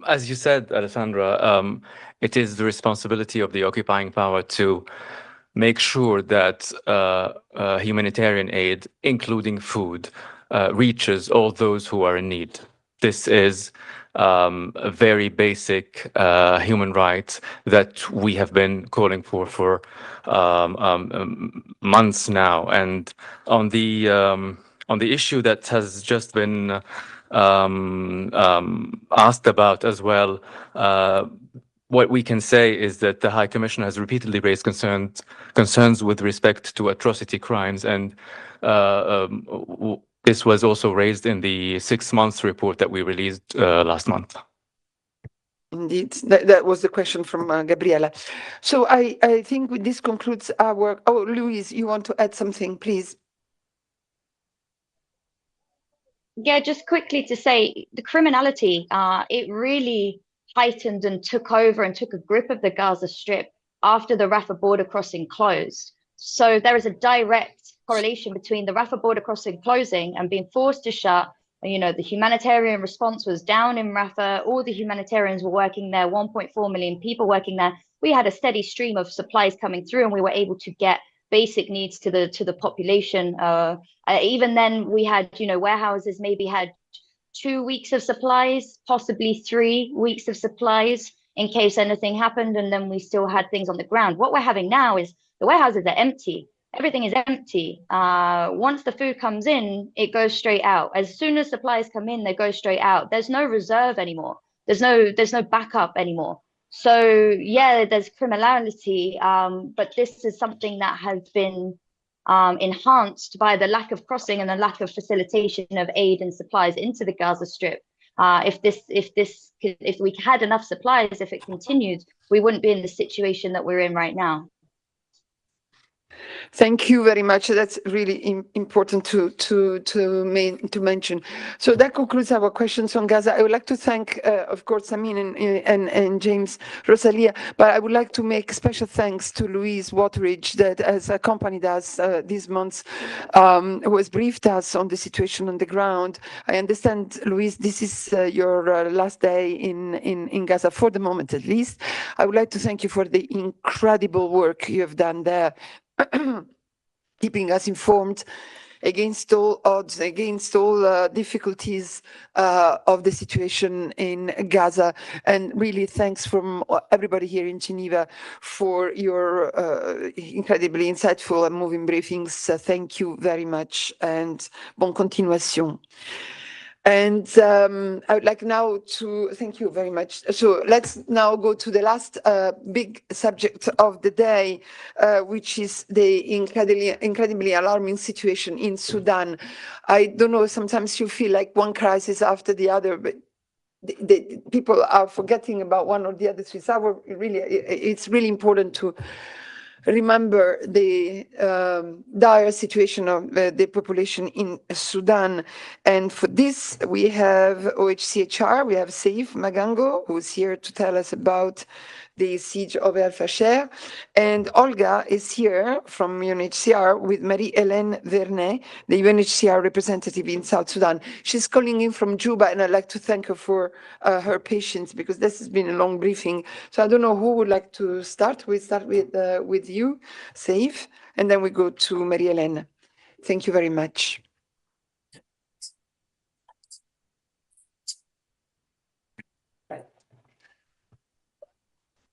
As you said, Alessandra, it is the responsibility of the occupying power to make sure that humanitarian aid, including food, reaches all those who are in need. This is a very basic human right that we have been calling for months now. And on the issue that has just been asked about as well, what we can say is that the High Commissioner has repeatedly raised concerns with respect to atrocity crimes, and this was also raised in the 6 months report that we released last month. Indeed, that was the question from Gabriela. So I think this concludes our work. Oh, Louise, you want to add something, please? Yeah, just quickly to say the criminality, it really heightened and took over and took a grip of the Gaza Strip after the Rafah border crossing closed. So there is a direct correlation between the Rafah border crossing closing and being forced to shut. You know, the humanitarian response was down in Rafah. All the humanitarians were working there, 1.4 million people working there. We had a steady stream of supplies coming through, and we were able to get basic needs to the population. Even then, we had, you know, warehouses maybe had 2 weeks of supplies, possibly 3 weeks of supplies in case anything happened, and then we still had things on the ground. What we're having now is the warehouses are empty. Everything is empty. Once the food comes in, it goes straight out. As soon as supplies come in, they go straight out. There's no reserve anymore. There's no backup anymore. So yeah, there's criminality, but this is something that has been enhanced by the lack of crossing and the lack of facilitation of aid and supplies into the Gaza Strip. If we had enough supplies, if it continued, we wouldn't be in the situation that we're in right now. Thank you very much. That's really important to mention. So that concludes our questions on Gaza. I would like to thank, of course, Amin and James, Rosalia, but I would like to make special thanks to Louise Wateridge that has accompanied us these months, who has briefed us on the situation on the ground. I understand, Louise, this is your last day in Gaza, for the moment at least. I would like to thank you for the incredible work you have done there. Keeping us informed against all odds, against all difficulties of the situation in Gaza. And really thanks from everybody here in Geneva for your incredibly insightful and moving briefings. Thank you very much, and bonne continuation. And I would like now to thank you very much. So let's now go to the last big subject of the day, which is the incredibly alarming situation in Sudan. I don't know, sometimes you feel like one crisis after the other, but the people are forgetting about one or the other. So it's really important to remember the dire situation of the population in Sudan. And for this, we have OHCHR, we have Saif Magango, who's here to tell us about the siege of El Fasher. And Olga is here from UNHCR with Marie-Hélène Vernet, the UNHCR representative in South Sudan. She's calling in from Juba, and I'd like to thank her for her patience, because this has been a long briefing. So I don't know who would like to start. We start with you, Saif, and then we go to Marie-Hélène. Thank you very much.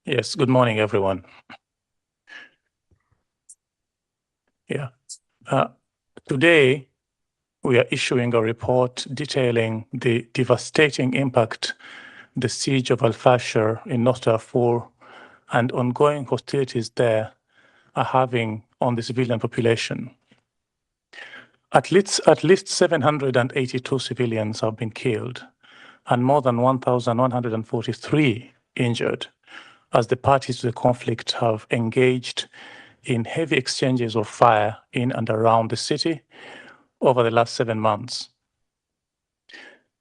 Yes, good morning, everyone. Yeah. Today, we are issuing a report detailing the devastating impact the siege of Al Fasher in North Darfur and ongoing hostilities there are having on the civilian population. At least 782 civilians have been killed and more than 1,143 injured as the parties to the conflict have engaged in heavy exchanges of fire in and around the city over the last 7 months.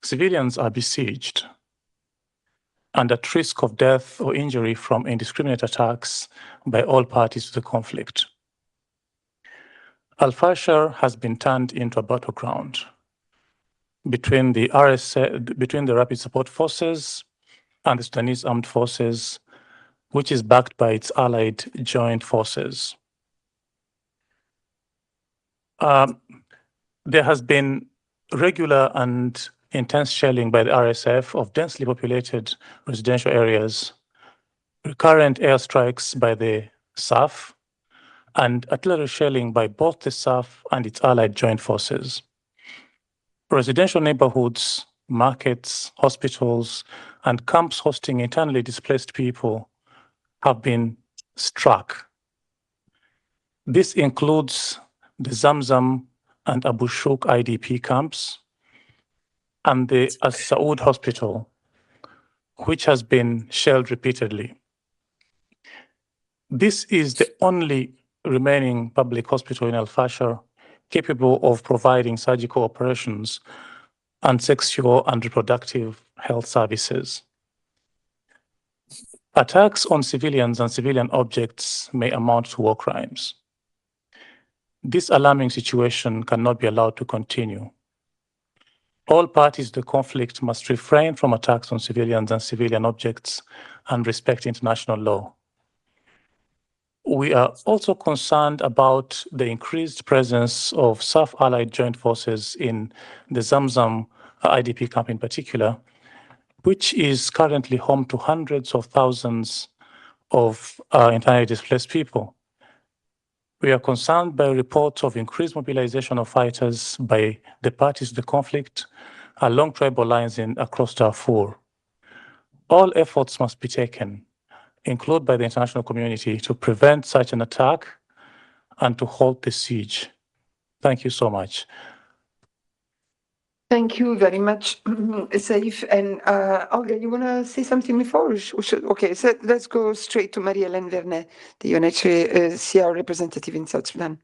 Civilians are besieged and at risk of death or injury from indiscriminate attacks by all parties to the conflict. Al-Fashir has been turned into a battleground between the Rapid Support Forces and the Sudanese Armed Forces, which is backed by its allied joint forces. There has been regular and intense shelling by the RSF of densely populated residential areas, recurrent airstrikes by the SAF, and artillery shelling by both the SAF and its allied joint forces. Residential neighborhoods, markets, hospitals, and camps hosting internally displaced people have been struck. This includes the Zamzam and Abu Shuk IDP camps and the As Saud Hospital, which has been shelled repeatedly. This is the only remaining public hospital in Al-Fashir capable of providing surgical operations and sexual and reproductive health services. Attacks on civilians and civilian objects may amount to war crimes. This alarming situation cannot be allowed to continue. All parties to the conflict must refrain from attacks on civilians and civilian objects and respect international law. We are also concerned about the increased presence of SAF-allied joint forces in the Zamzam IDP camp in particular, which is currently home to hundreds of thousands of internally displaced people. We are concerned by reports of increased mobilization of fighters by the parties to the conflict along tribal lines across Darfur. All efforts must be taken, included by the international community, to prevent such an attack and to halt the siege. Thank you so much. Thank you very much, Saif. And Olga, you want to say something before? Okay, so let's go straight to Marie-Hélène Vernet, the UNHCR representative in South Sudan.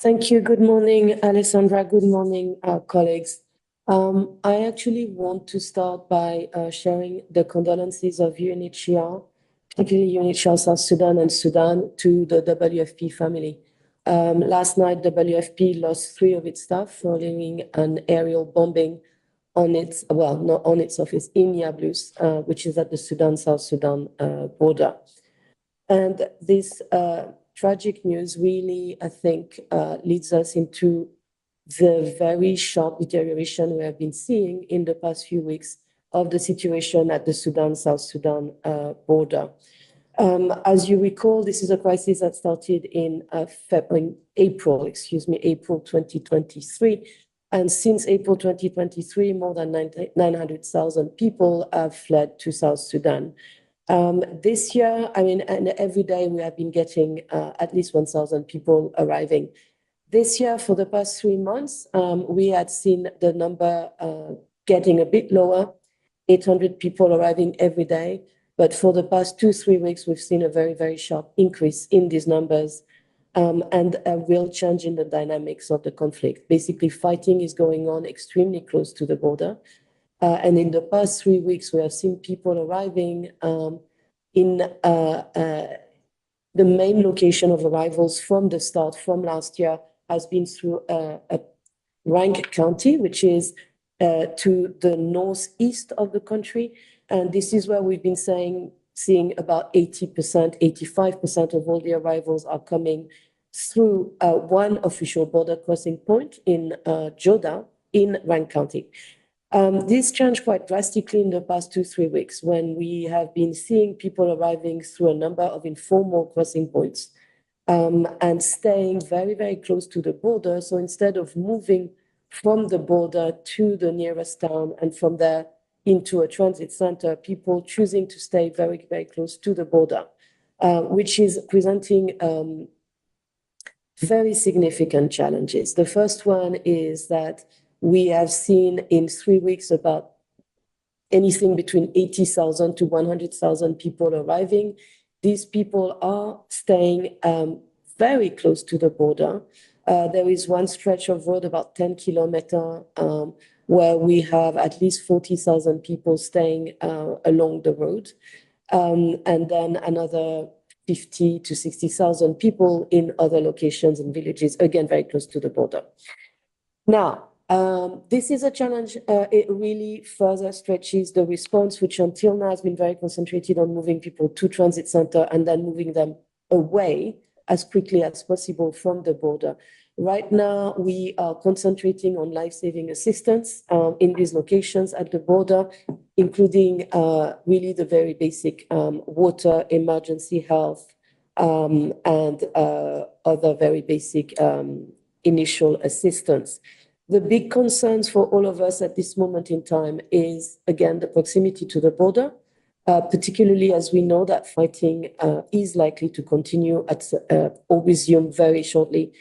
Thank you. Good morning, Alessandra. Good morning, colleagues. I actually want to start by sharing the condolences of UNHCR, particularly UNHCR South Sudan and Sudan, to the WFP family. Last night, WFP lost 3 of its staff following an aerial bombing on its, well, not on its office, in Nablus, which is at the Sudan-South Sudan border. And this tragic news really, I think, leads us into the very sharp deterioration we have been seeing in the past few weeks of the situation at the Sudan-South Sudan border. As you recall, this is a crisis that started in April 2023. And since April 2023, more than 900,000 people have fled to South Sudan. This year, I mean, and every day we have been getting at least 1,000 people arriving. This year, for the past 3 months, we had seen the number getting a bit lower, 800 people arriving every day. But for the past 2-3 weeks, we've seen a very, very sharp increase in these numbers and a real change in the dynamics of the conflict. Basically, fighting is going on extremely close to the border. And in the past 3 weeks, we have seen people arriving in the main location of arrivals from the start, from last year, has been through Rank County, which is to the northeast of the country. And this is where we've been seeing about 80%, 85% of all the arrivals are coming through one official border crossing point in Joda in Rank County. This changed quite drastically in the past 2-3 weeks when we have been seeing people arriving through a number of informal crossing points and staying very, very close to the border. So instead of moving from the border to the nearest town and from there into a transit center, people choosing to stay very, very close to the border, which is presenting very significant challenges. The first one is that we have seen in 3 weeks about anything between 80,000 to 100,000 people arriving. These people are staying very close to the border. There is one stretch of road, about 10 kilometers, where we have at least 40,000 people staying along the road. And then another 50 to 60,000 people in other locations and villages, again, very close to the border. Now, this is a challenge. It really further stretches the response, which until now has been very concentrated on moving people to transit center and then moving them away as quickly as possible from the border. Right now, we are concentrating on life-saving assistance in these locations at the border, including really the very basic water, emergency health, and other very basic initial assistance. The big concerns for all of us at this moment in time is, again, the proximity to the border, particularly as we know that fighting is likely to continue or resume very shortly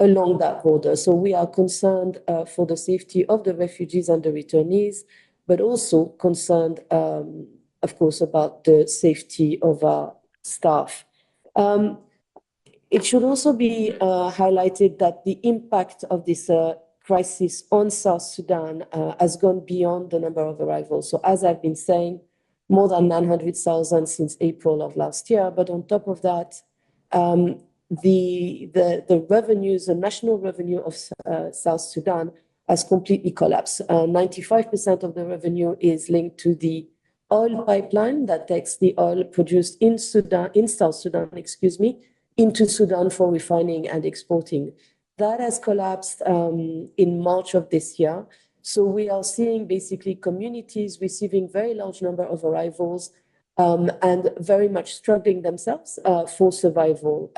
along that border. So we are concerned for the safety of the refugees and the returnees, but also concerned, of course, about the safety of our staff. It should also be highlighted that the impact of this crisis on South Sudan has gone beyond the number of arrivals. So as I've been saying, more than 900,000 since April of last year. But on top of that, the revenues, the national revenue of South Sudan has completely collapsed. 95% of the revenue is linked to the oil pipeline that takes the oil produced in South Sudan, into Sudan for refining and exporting. That has collapsed in March of this year. So we are seeing basically communities receiving very large number of arrivals and very much struggling themselves for survival.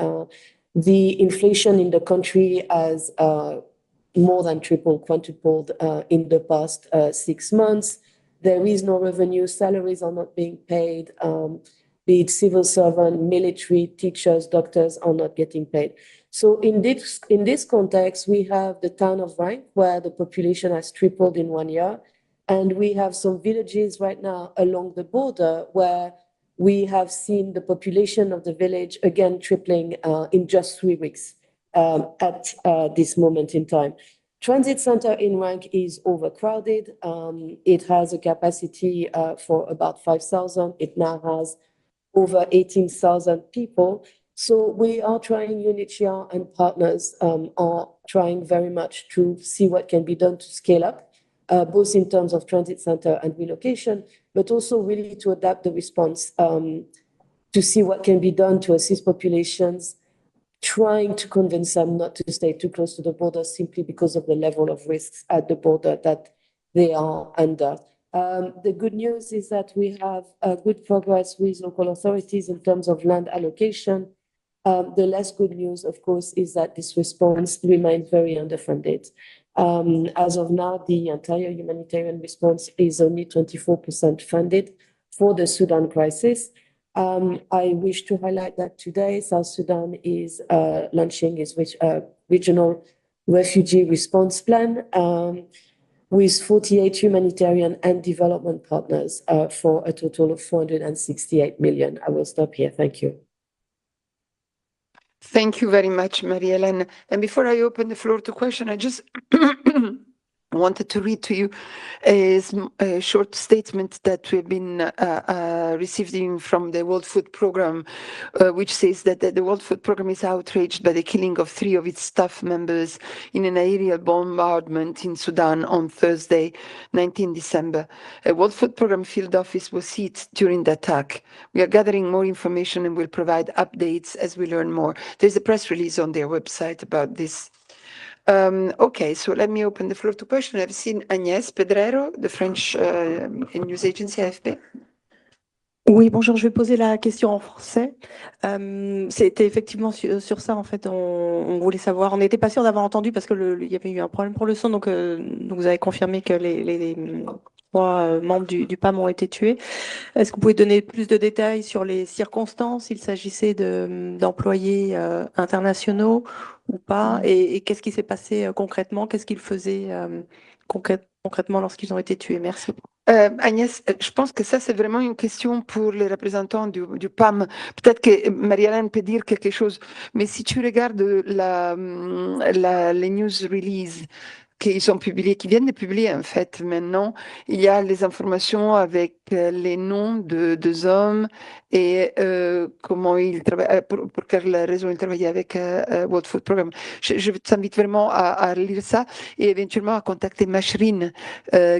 The inflation in the country has more than tripled, quadrupled in the past 6 months. There is no revenue, salaries are not being paid, be it civil servant, military, teachers, doctors are not getting paid. So in this context, we have the town of Rank, where the population has tripled in 1 year. And we have some villages right now along the border where we have seen the population of the village again tripling in just 3 weeks at this moment in time. Transit center in Rank is overcrowded. It has a capacity for about 5,000. It now has over 18,000 people. So we are trying, UNHCR and partners are trying very much to see what can be done to scale up, both in terms of transit center and relocation, but also really to adapt the response to see what can be done to assist populations, trying to convince them not to stay too close to the border simply because of the level of risks at the border that they are under. The good news is that we have good progress with local authorities in terms of land allocation. The less good news, of course, is that this response remains very underfunded. As of now, the entire humanitarian response is only 24% funded for the Sudan crisis. I wish to highlight that today, South Sudan is launching its regional refugee response plan with 48 humanitarian and development partners for a total of 468 million. I will stop here. Thank you. Thank you very much, Marie-Hélène. And before I open the floor to question, I just wanted to read to you a short statement that we've been receiving from the World Food Programme, which says that the World Food Programme is outraged by the killing of 3 of its staff members in an aerial bombardment in Sudan on Thursday, 19 December. A World Food Programme field office was hit during the attack. We are gathering more information and will provide updates as we learn more. There's a press release on their website about this. Okay, so let me open the floor to questions. I've seen Agnès Pedrero, the French news agency AFP. Oui, bonjour, je vais poser la question en français. C'était effectivement sur ça, en fait, on voulait savoir. On n'était pas sûr d'avoir entendu parce que il y avait eu un problème pour le son, donc vous avez confirmé que 3 membres du PAM ont été tués. Est-ce que vous pouvez donner plus de détails sur les circonstances? Il s'agissait d'employés internationaux ou pas? Et qu'est-ce qui s'est passé concrètement? Qu'est-ce qu'ils faisaient concrètement lorsqu'ils ont été tués? Merci. Agnès, je pense que ça, c'est vraiment une question pour les représentants du PAM. Peut-être que Marie-Hélène peut dire quelque chose, mais si tu regardes les news releases qui viennent de publier en fait maintenant, il y a les informations avec les noms de hommes et comment ils travaillent, pour quelle raison ils travaillaient avec World Food Programme. Je t'invite vraiment à lire ça et éventuellement à contacter Mashrine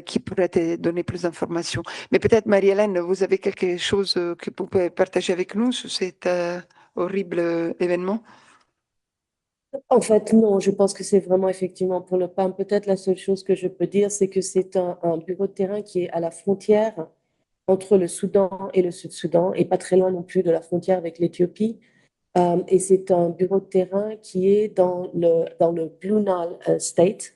qui pourrait te donner plus d'informations. Mais peut-être, Marie-Hélène, vous avez quelque chose que vous pouvez partager avec nous sur cet horrible événement? En fait, non, je pense que c'est vraiment effectivement pour le PAM. Peut-être la seule chose que je peux dire, c'est que c'est un bureau de terrain qui est à la frontière entre le Soudan et le Sud-Soudan, et pas très loin non plus de la frontière avec l'Éthiopie. Et c'est un bureau de terrain qui est dans le Blue Nile State.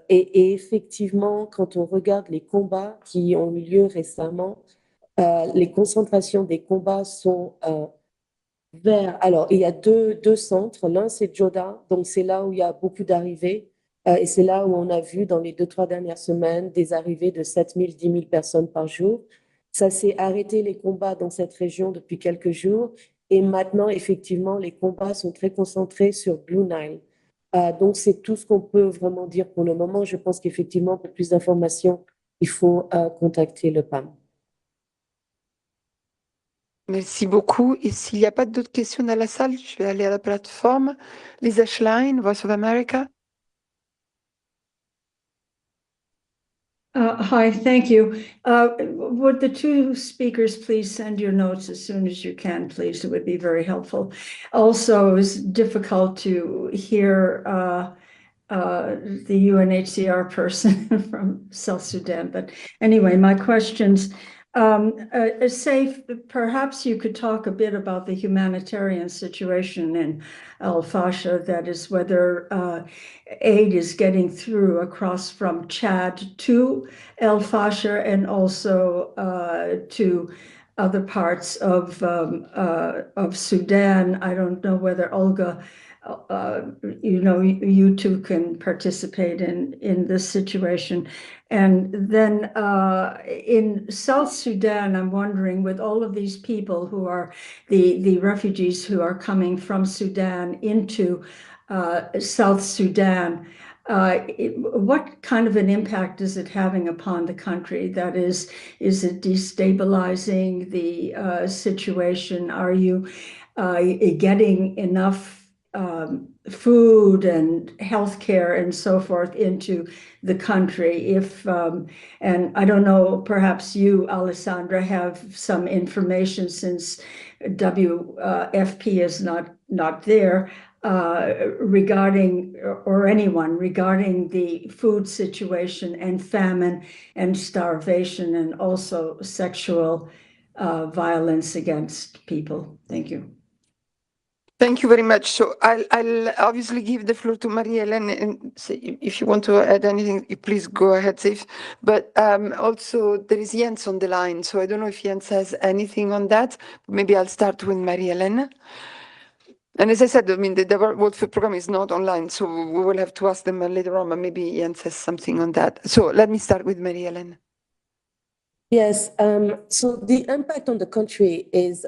Et effectivement, quand on regarde les combats qui ont eu lieu récemment, les concentrations des combats sont alors, il y a deux centres. L'un, c'est Joda, donc c'est là où il y a beaucoup d'arrivées. Et c'est là où on a vu dans les 2-3 dernières semaines des arrivées de 7 000, 10 000 personnes par jour. Ça s'est arrêté les combats dans cette région depuis quelques jours. Et maintenant, effectivement, les combats sont très concentrés sur Blue Nile. Donc, c'est tout ce qu'on peut vraiment dire pour le moment. Je pense qu'effectivement, pour plus d'informations, il faut contacter le PAM. Merci beaucoup. Et s'il n'y a pas d'autres questions dans la salle, je vais aller à la plateforme. Lisa Schlein, Voice of America. Hi, thank you. Would the two speakers please send your notes as soon as you can, please? It would be very helpful. Also, it was difficult to hear the UNHCR person from South Sudan. But anyway, my questions. Saif, perhaps you could talk a bit about the humanitarian situation in Al Fasha, that is whether aid is getting through across from Chad to El Fasher and also to other parts of Sudan. I don't know whether Olga, you two can participate in this situation. And then in South Sudan, I'm wondering, with all of these people who are the refugees who are coming from Sudan into South Sudan, what kind of an impact is it having upon the country? That is it destabilizing the situation? Are you getting enough food and healthcare and so forth into the country? And I don't know, perhaps you, Alessandra, have some information, since WFP is not there, regarding, or anyone regarding the food situation and famine and starvation and also sexual violence against people. Thank you. Thank you very much. So I'll obviously give the floor to Marie-Hélène, and if you want to add anything, please go ahead, Saif. But also there is Jens on the line, so I don't know if Jens has anything on that. Maybe I'll start with Marie-Hélène. And as I said, I mean, the World Food Programme is not online, so we will have to ask them later on, but maybe Jens has something on that. So let me start with Marie-Hélène. Yes, so the impact on the country is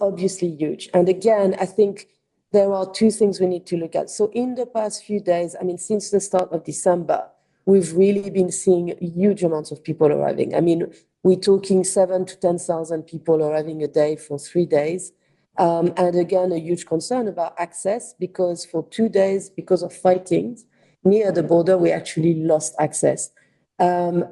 obviously huge. And again, I think there are two things we need to look at. So in the past few days, I mean, since the start of December, we've really been seeing huge amounts of people arriving. I mean, we're talking 7,000 to 10,000 people arriving a day for 3 days. And again, a huge concern about access, because for 2 days, because of fighting near the border, we actually lost access. And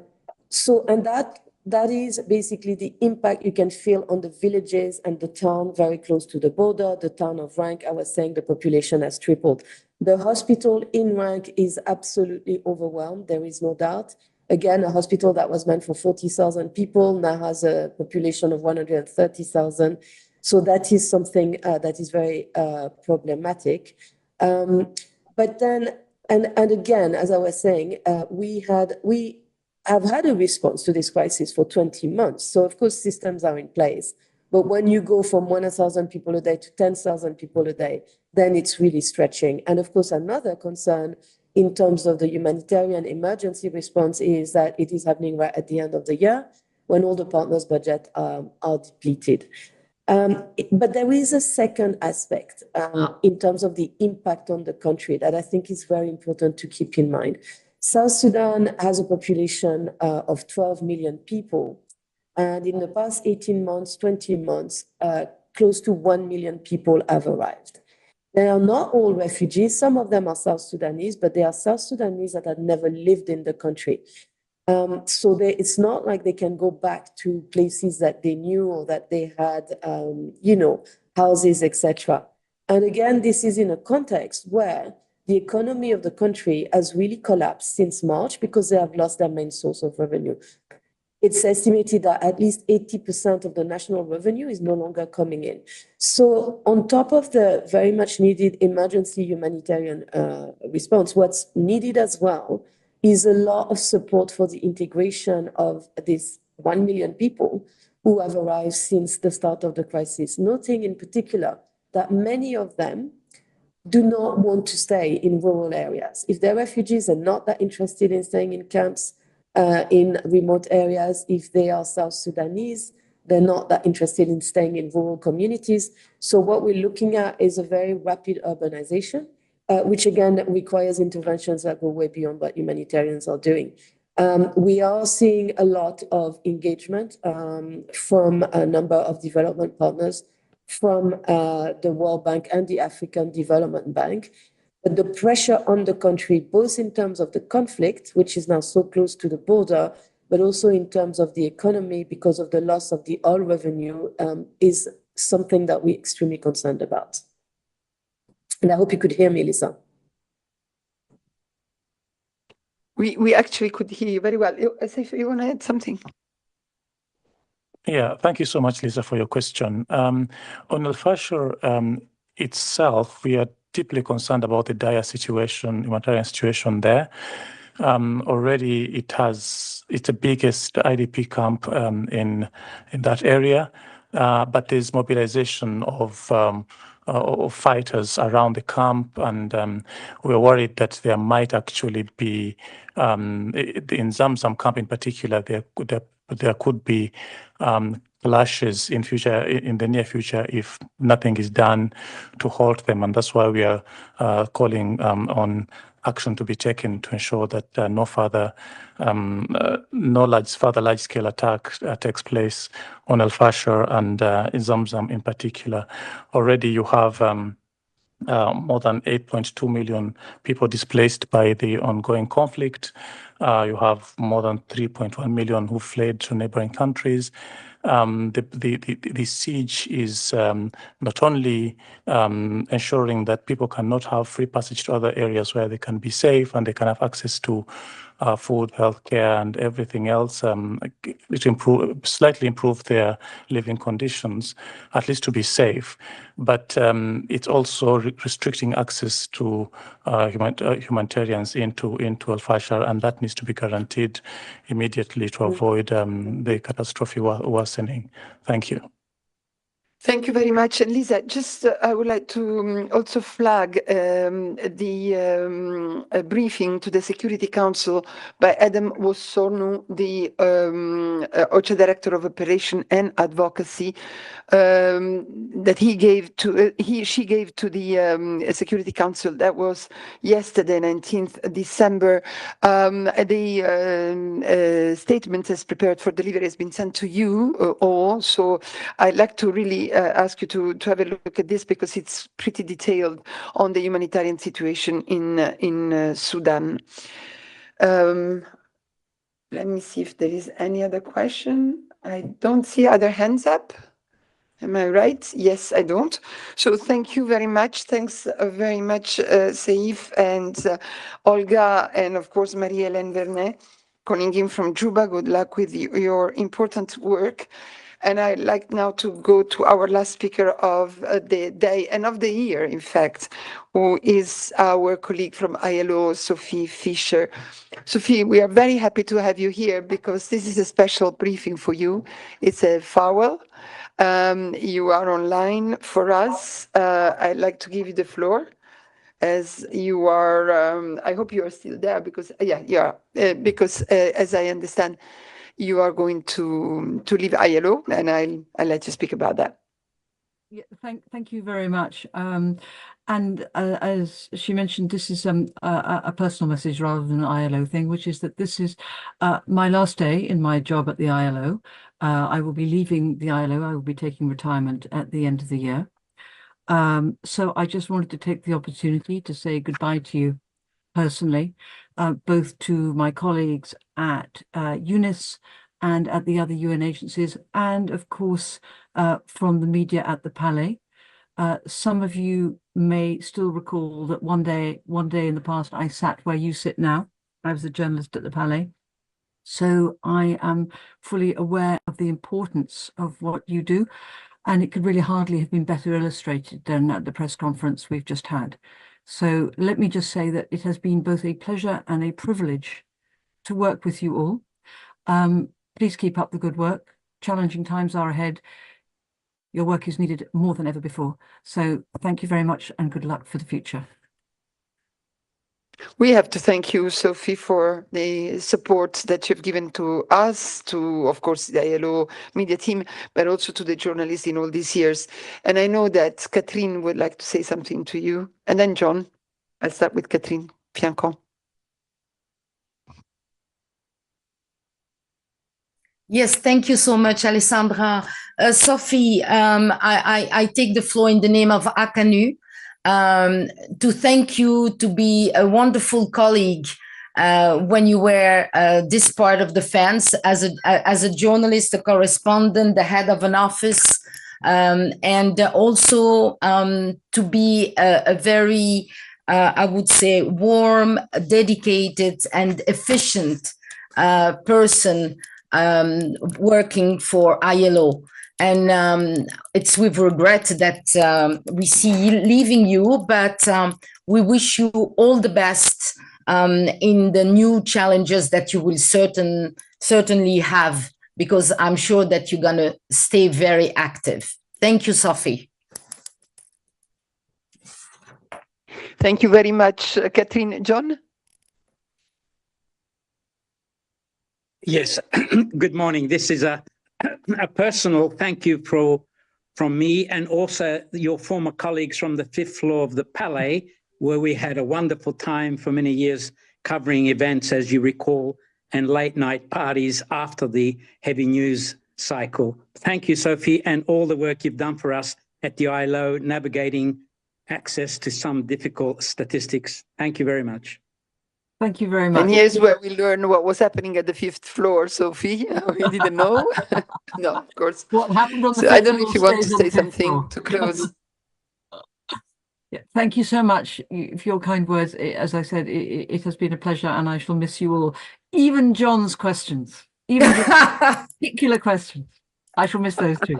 that is basically the impact you can feel on the villages and the town very close to the border. The town of Rank, I was saying the population has tripled. The hospital in Rank is absolutely overwhelmed, there is no doubt. Again, a hospital that was meant for 40,000 people now has a population of 130,000. So that is something that is very problematic. But then And again, as I was saying, we have had a response to this crisis for 20 months. So of course, systems are in place. But when you go from 1,000 people a day to 10,000 people a day, then it's really stretching. And of course, another concern in terms of the humanitarian emergency response is that it is happening right at the end of the year when all the partners' budgets are depleted. But there is a second aspect in terms of the impact on the country that I think is very important to keep in mind. South Sudan has a population of 12 million people. And in the past 18 months, 20 months, close to 1 million people have arrived. They are not all refugees. Some of them are South Sudanese, but they are South Sudanese that had never lived in the country. So it's not like they can go back to places that they knew or that they had, houses, etc. And again, this is in a context where the economy of the country has really collapsed since March because they have lost their main source of revenue. It's estimated that at least 80% of the national revenue is no longer coming in. So on top of the very much needed emergency humanitarian response, what's needed as well is a lot of support for the integration of these 1 million people who have arrived since the start of the crisis, noting in particular that many of them do not want to stay in rural areas. If they're refugees, they're not that interested in staying in camps in remote areas. If they are South Sudanese, they're not that interested in staying in rural communities. So what we're looking at is a very rapid urbanization, which again requires interventions that go way beyond what humanitarians are doing. We are seeing a lot of engagement from a number of development partners, from the World Bank and the African Development Bank. But the pressure on the country, both in terms of the conflict, which is now so close to the border, but also in terms of the economy because of the loss of the oil revenue, is something that we're extremely concerned about. And I hope you could hear me, Lisa. We actually could hear you very well. Saif, you want to add something? Yeah, thank you so much, Lisa, for your question. On Al-Fashur itself, we are deeply concerned about the dire situation, humanitarian situation there. Already, it's the biggest IDP camp in that area, but there's mobilization of fighters around the camp, and we're worried that there might actually be, in Zamzam camp in particular, there could be clashes in the near future if nothing is done to halt them, and that's why we are calling on action to be taken to ensure that no further large-scale attack takes place on Al-Fashur and in Zamzam in particular. Already you have more than 8.2 million people displaced by the ongoing conflict. You have more than 3.1 million who fled to neighboring countries. The siege is not only ensuring that people cannot have free passage to other areas where they can be safe and they can have access to food, healthcare, and everything else, which slightly improve their living conditions, at least to be safe. But it's also restricting access to humanitarians into Al-Fashur, and that needs to be guaranteed immediately to avoid the catastrophe worsening. Thank you. Thank you very much. And Lisa, just I would like to also flag the briefing to the Security Council by Adam Wosornu, the OCHA Director of Operation and Advocacy, that she gave to the Security Council. That was yesterday, 19th December. The statement is prepared for delivery has been sent to you all. So I'd like to really ask you to have a look at this because it's pretty detailed on the humanitarian situation in Sudan. Let me see if there is any other question. I don't see other hands up. Am I right? Yes, I don't. So thank you very much. Thanks very much, Saif and Olga, and of course, Marie-Hélène Vernet, calling in from Juba. Good luck with your important work. And I'd like now to go to our last speaker of the day and of the year, in fact, who is our colleague from ILO, Sophie Fischer. Sophie, we are very happy to have you here because this is a special briefing for you. It's a farewell. You are online for us. I'd like to give you the floor as you are, I hope you are still there because, because as I understand, you are going to leave ILO, and I'll let you speak about that. Yeah, thank you very much. As she mentioned, this is a personal message rather than an ILO thing, which is that this is my last day in my job at the ILO. I will be leaving the ILO. I will be taking retirement at the end of the year. So I just wanted to take the opportunity to say goodbye to you personally, both to my colleagues at UNIS and at the other UN agencies, and of course, from the media at the Palais. Some of you may still recall that one day in the past, I sat where you sit now. I was a journalist at the Palais. So I am fully aware of the importance of what you do. And it could really hardly have been better illustrated than at the press conference we've just had. So let me just say that it has been both a pleasure and a privilege to work with you all. Please keep up the good work. Challenging times are ahead. Your work is needed more than ever before. So thank you very much and good luck for the future. We have to thank you, Sophie, for the support that you've given to us, to, of course, the ILO media team, but also to the journalists in all these years. And I know that Catherine would like to say something to you. And then John, I'll start with Catherine Fiancon. Yes, thank you so much, Alessandra. Sophie, I take the floor in the name of ACANU. To thank you, to be a wonderful colleague when you were this part of the fence as a journalist, a correspondent, the head of an office, and also to be a very, I would say, warm, dedicated, and efficient person working for ILO. And it's with regret that we see you leaving you, but we wish you all the best in the new challenges that you will certainly have, because I'm sure that you're going to stay very active. Thank you, Sophie. Thank you very much, Catherine. John? Yes, good morning. This is a personal thank you from me and also your former colleagues from the 5th floor of the Palais, where we had a wonderful time for many years covering events, as you recall, and late night parties after the heavy news cycle. Thank you, Sophie, and all the work you've done for us at the ILO, navigating access to some difficult statistics. Thank you very much. Thank you very much. And here's where we learn what was happening at the 5th floor, Sophie. We didn't know. No, of course. What happened on the 5th I don't know if you floor want to stays on say the 5th something floor. to close. Yeah, thank you so much for your kind words. As I said, it has been a pleasure, and I shall miss you all. Even John's questions, even John's particular questions, I shall miss those too.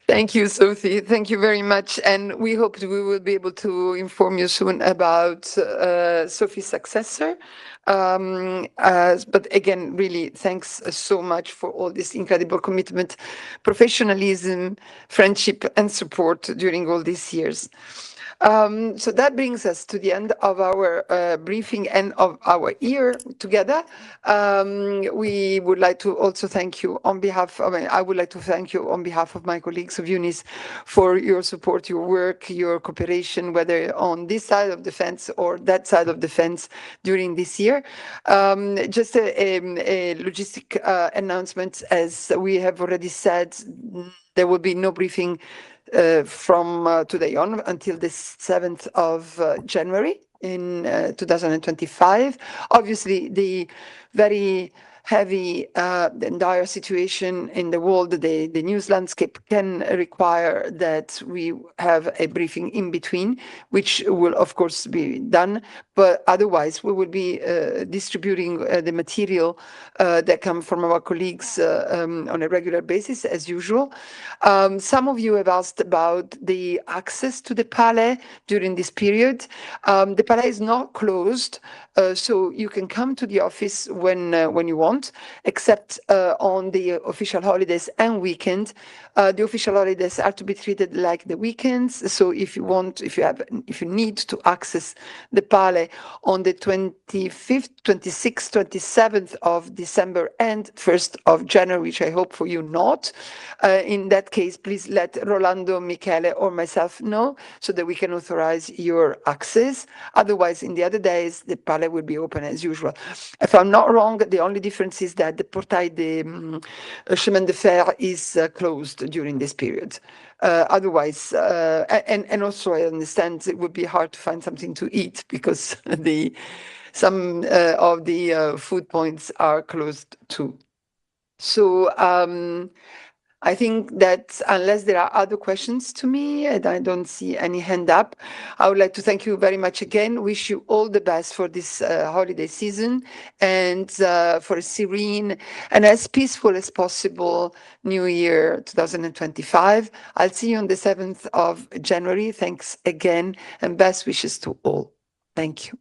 Thank you, Sophie. Thank you very much. And we hope we will be able to inform you soon about Sophie's successor. But again, really, thanks so much for all this incredible commitment, professionalism, friendship, and support during all these years. So that brings us to the end of our briefing and of our year together. We would like to also thank you on behalf of, I would like to thank you on behalf of my colleagues of UNIS for your support, your work, your cooperation, whether on this side of the fence or that side of the fence during this year. Just a logistic announcement, as we have already said, there will be no briefing from today on until the 7th of January in 2025. Obviously, the very heavy and dire situation in the world, the news landscape can require that we have a briefing in between, which will of course be done, but otherwise we will be distributing the material that come from our colleagues on a regular basis as usual. Some of you have asked about the access to the Palais during this period. The Palais is not closed, so you can come to the office when you want, except on the official holidays and weekend. The official holidays are to be treated like the weekends. So if you need to access the Palais on the 25th, 26th, 27th of December and 1st of January, which I hope for you not, in that case, please let Rolando, Michele, or myself know so that we can authorize your access. Otherwise, in the other days, the Palais will be open as usual. If I'm not wrong, the only difference is that the Portail de Chemin de Fer is closed during this period. Otherwise, and also I understand it would be hard to find something to eat because some of the food points are closed too. So I think that unless there are other questions to me, and I don't see any hand up, I would like to thank you very much again. Wish you all the best for this holiday season and for a serene and as peaceful as possible New Year 2025. I'll see you on the 7th of January. Thanks again and best wishes to all. Thank you.